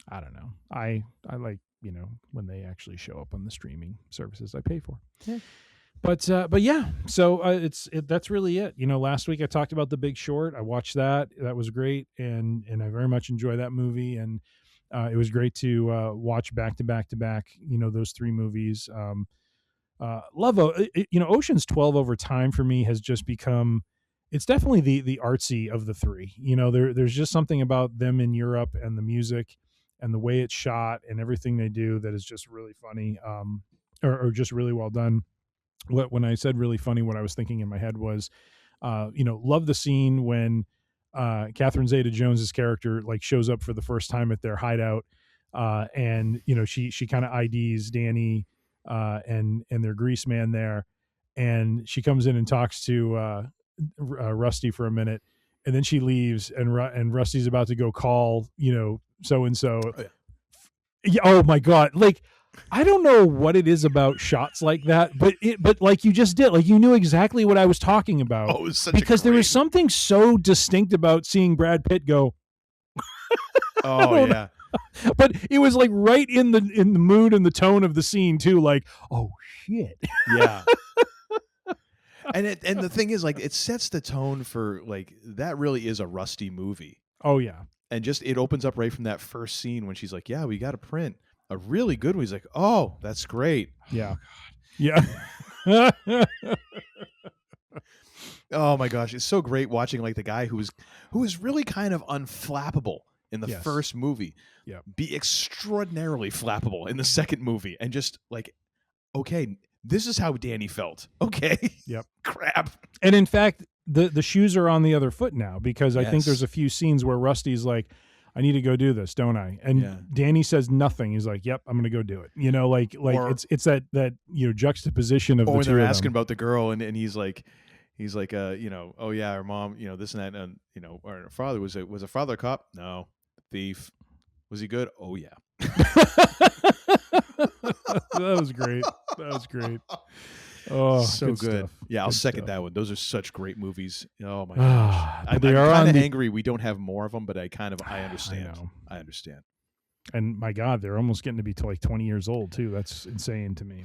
I don't know. I like, when they actually show up on the streaming services I pay for. Yeah. But yeah, so that's really it. Last week I talked about The Big Short. I watched that. That was great, and I very much enjoy that movie. And it was great to watch back to back to back. Those three movies. Ocean's 12 over time for me has just become. It's definitely the artsy of the three. There's just something about them in Europe and the music and the way it's shot and everything they do that is just really funny, or just really well done. When I said really funny, what I was thinking in my head was, love the scene when Catherine Zeta-Jones's character like shows up for the first time at their hideout, and she kind of IDs Danny and their grease man there, and she comes in and talks to Rusty for a minute, and then she leaves, and Rusty's about to go call so and so. Oh my god! Like, I don't know what it is about shots like that, but like you just did, like you knew exactly what I was talking about. Oh, it was such because a there great... was something so distinct about seeing Brad Pitt go. Oh yeah. But it was like right in the mood and the tone of the scene too. Like, oh shit. Yeah. And the thing is, like, it sets the tone for like that really is a Rusty movie. Oh yeah. And just it opens up right from that first scene when she's like, "Yeah, we got to print a really good one." He's like, "Oh, that's great." Yeah. Yeah. Oh my gosh, it's so great watching like the guy who is really kind of unflappable in the Yes. first movie, be extraordinarily flappable in the second movie, and just like, okay, this is how Danny felt. Okay, Yep. Crap. And in fact, the shoes are on the other foot now, because I think Yes. there's a few scenes where Rusty's like, I need to go do this, don't I? And Danny says nothing. He's like, "Yep, I'm going to go do it." Or, it's that juxtaposition of the two. Or when they're of asking them. about the girl, and he's like, oh yeah, her mom, this and that, and or her father was a father a cop? No, thief. Was he good? Oh yeah. That was great. That was great. Oh, so good. Stuff. Yeah, I'll Good second stuff. that one. Those are such great movies. Oh my gosh. I'm They are kind on of the- angry we don't have more of them, but I understand. know. I understand. And my God, they're almost getting to be like 20 years old too. That's insane to me.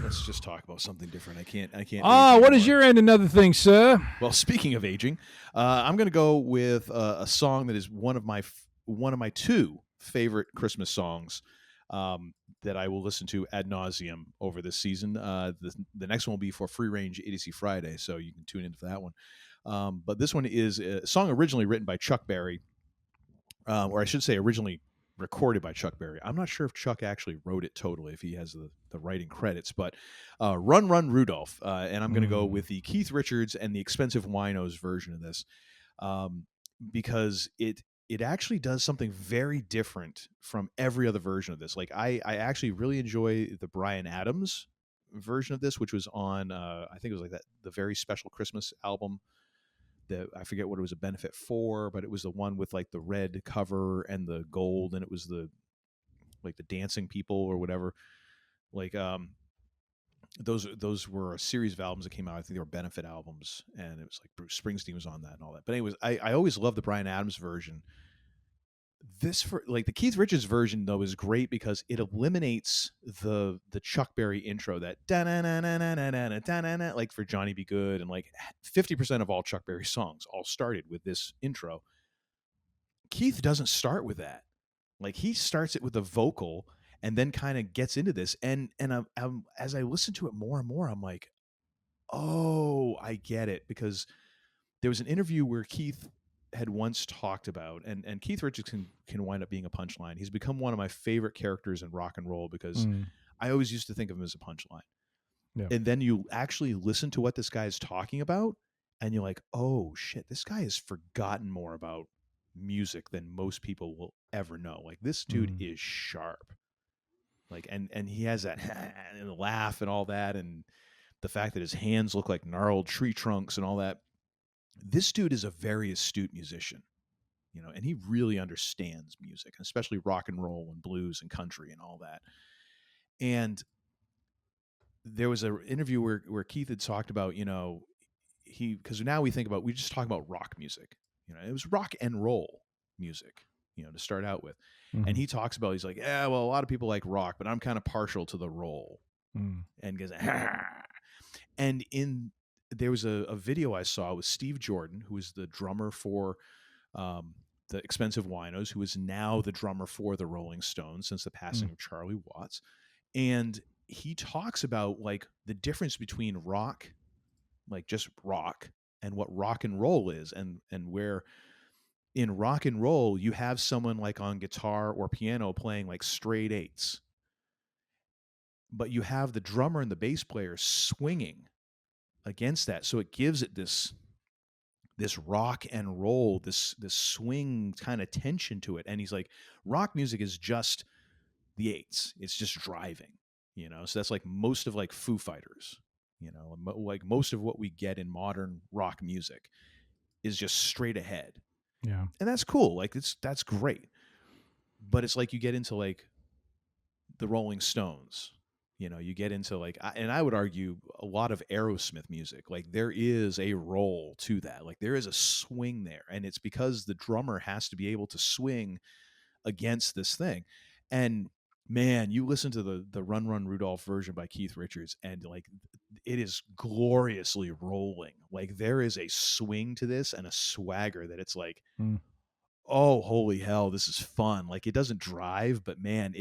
Let's just talk about something different. I can't. Ah, what is your end? Another thing, sir? Well, speaking of aging, I'm going to go with a song that is one of my two favorite Christmas songs that I will listen to ad nauseum over this season. The next one will be for Free Range Idiocy Friday, so you can tune in for that one. But this one is a song originally written by Chuck Berry, or I should say originally recorded by Chuck Berry. I'm not sure if Chuck actually wrote it totally, if he has the writing credits, but Run Run Rudolph. And I'm going to go with the Keith Richards and the Expensive Winos version of this, because it actually does something very different from every other version of this. Like I actually really enjoy the Bryan Adams version of this, which was on I think it was like the very special Christmas album that I forget what it was a benefit for, but it was the one with like the red cover and the gold, and it was the dancing people or whatever. Like those were a series of albums that came out. I think they were benefit albums, and it was like Bruce Springsteen was on that and all that. But anyways, I always loved the Bryan Adams version. The Keith Richards version though is great because it eliminates the Chuck Berry intro, that like for Johnny Be Good, and like 50% of all Chuck Berry songs all started with this intro. Keith doesn't start with that. Like he starts it with a vocal and then kind of gets into this. And as I listen to it more and more, I'm like, oh, I get it. Because there was an interview where Keith had once talked about, and Keith Richards can wind up being a punchline. He's become one of my favorite characters in rock and roll because I always used to think of him as a punchline. Yeah. And then you actually listen to what this guy is talking about, and you're like, oh shit, this guy has forgotten more about music than most people will ever know. Like this dude is sharp. Like and he has that and laugh and all that, and the fact that his hands look like gnarled tree trunks and all that. This dude is a very astute musician, and he really understands music, especially rock and roll and blues and country and all that. And there was an interview where Keith had talked about, because now we just talk about rock music. It was rock and roll music. to start out with. And he talks about, he's like, yeah, well, a lot of people like rock, but I'm kind of partial to the roll. And goes, and there was a video I saw with Steve Jordan, who is the drummer for the Expensive Winos, who is now the drummer for the Rolling Stones since the passing of Charlie Watts. And he talks about like the difference between rock, like just rock, and what rock and roll is, and where in rock and roll you have someone like on guitar or piano playing like straight eights, but you have the drummer and the bass player swinging against that, so it gives it this rock and roll, this swing kind of tension to it. And he's like, rock music is just the eights, it's just driving, so that's like most of like Foo Fighters, like most of what we get in modern rock music is just straight ahead. Yeah. And that's cool, like that's great. But it's like you get into like the Rolling Stones, you get into like, and I would argue a lot of Aerosmith music, like there is a roll to that, like there is a swing there, and it's because the drummer has to be able to swing against this thing. And man, you listen to the Run Run Rudolph version by Keith Richards, and like it is gloriously rolling. Like there is a swing to this and a swagger that it's like, oh, holy hell, this is fun. Like it doesn't drive, but man,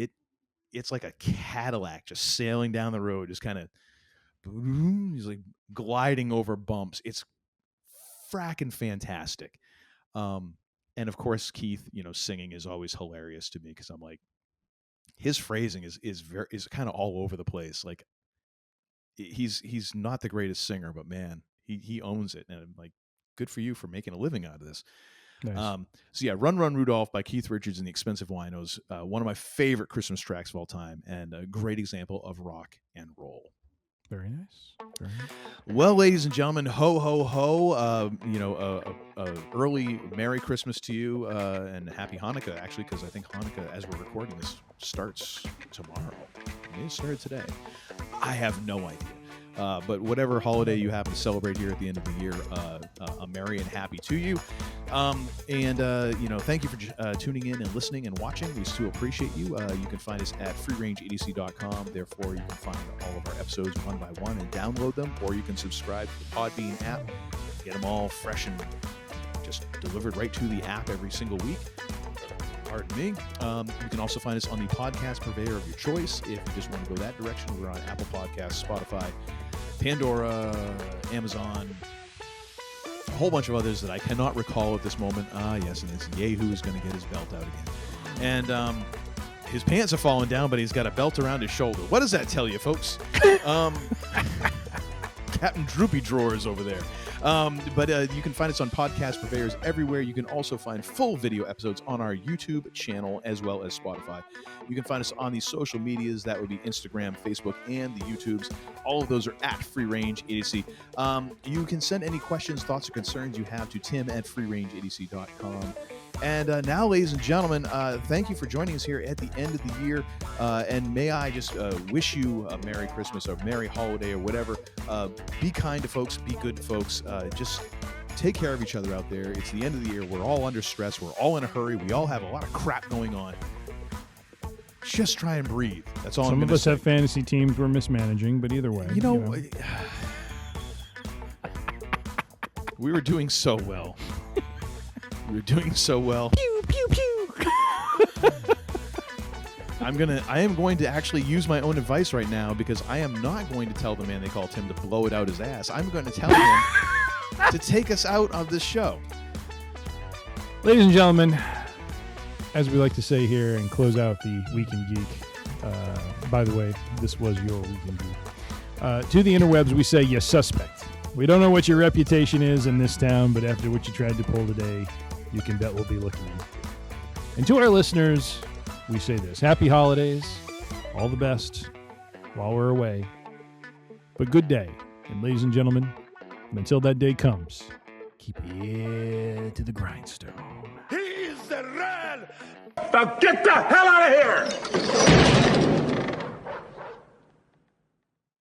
it's like a Cadillac just sailing down the road, just kind of, he's like gliding over bumps. It's fracking fantastic. And of course, Keith, singing is always hilarious to me, because I'm like, his phrasing is kind of all over the place. Like he's not the greatest singer, but man, he owns it. And I'm like, good for you for making a living out of this. Nice. So yeah, Run Run Rudolph by Keith Richards and the Expensive Winos, one of my favorite Christmas tracks of all time, and a great example of rock and roll. Very nice. Very nice. Well, ladies and gentlemen, ho ho ho! Early Merry Christmas to you, and Happy Hanukkah. Actually, because I think Hanukkah, as we're recording this, starts tomorrow. It started today. I have no idea. But whatever holiday you happen to celebrate here at the end of the year, a merry and happy to you. Thank you for tuning in and listening and watching. We still appreciate you. You can find us at freerangeidiocy.com. Therefore, you can find all of our episodes one by one and download them, or you can subscribe to the Podbean app, get them all fresh and just delivered right to the app every single week. Pardon me. You can also find us on the podcast purveyor of your choice. If you just want to go that direction, we're on Apple Podcasts, Spotify, Pandora, Amazon, a whole bunch of others that I cannot recall at this moment. Yes, and it's Yehu is going to get his belt out again. And his pants are falling down, but he's got a belt around his shoulder. What does that tell you, folks? Captain Droopy Drawers over there. But you can find us on podcast purveyors everywhere. You can also find full video episodes on our YouTube channel as well as Spotify. You can find us on the social medias. That would be Instagram, Facebook, and the YouTubes. All of those are at Free Range Idiocy. You can send any questions, thoughts, or concerns you have to tim@freerangeidiocy.com. And now, ladies and gentlemen, thank you for joining us here at the end of the year. And may I just wish you a Merry Christmas or Merry Holiday or whatever. Be kind to folks. Be good to folks. Just take care of each other out there. It's the end of the year. We're all under stress. We're all in a hurry. We all have a lot of crap going on. Just try and breathe. That's all. Some of us have fantasy teams we're mismanaging, but either way. We were doing so well. We were doing so well. Pew, pew, pew. I am going to actually use my own advice right now, because I am not going to tell the man they call Tim to blow it out his ass. I'm going to tell him to take us out of this show. Ladies and gentlemen, as we like to say here and close out the Week in Geek, by the way, this was your Week in Geek. To the interwebs, we say, you suspect. We don't know what your reputation is in this town, but after what you tried to pull today, you can bet we'll be looking into it. And to our listeners, we say this: happy holidays, all the best while we're away. But good day. And ladies and gentlemen, until that day comes, keep it to the grindstone. He's the red. Now get the hell out of here!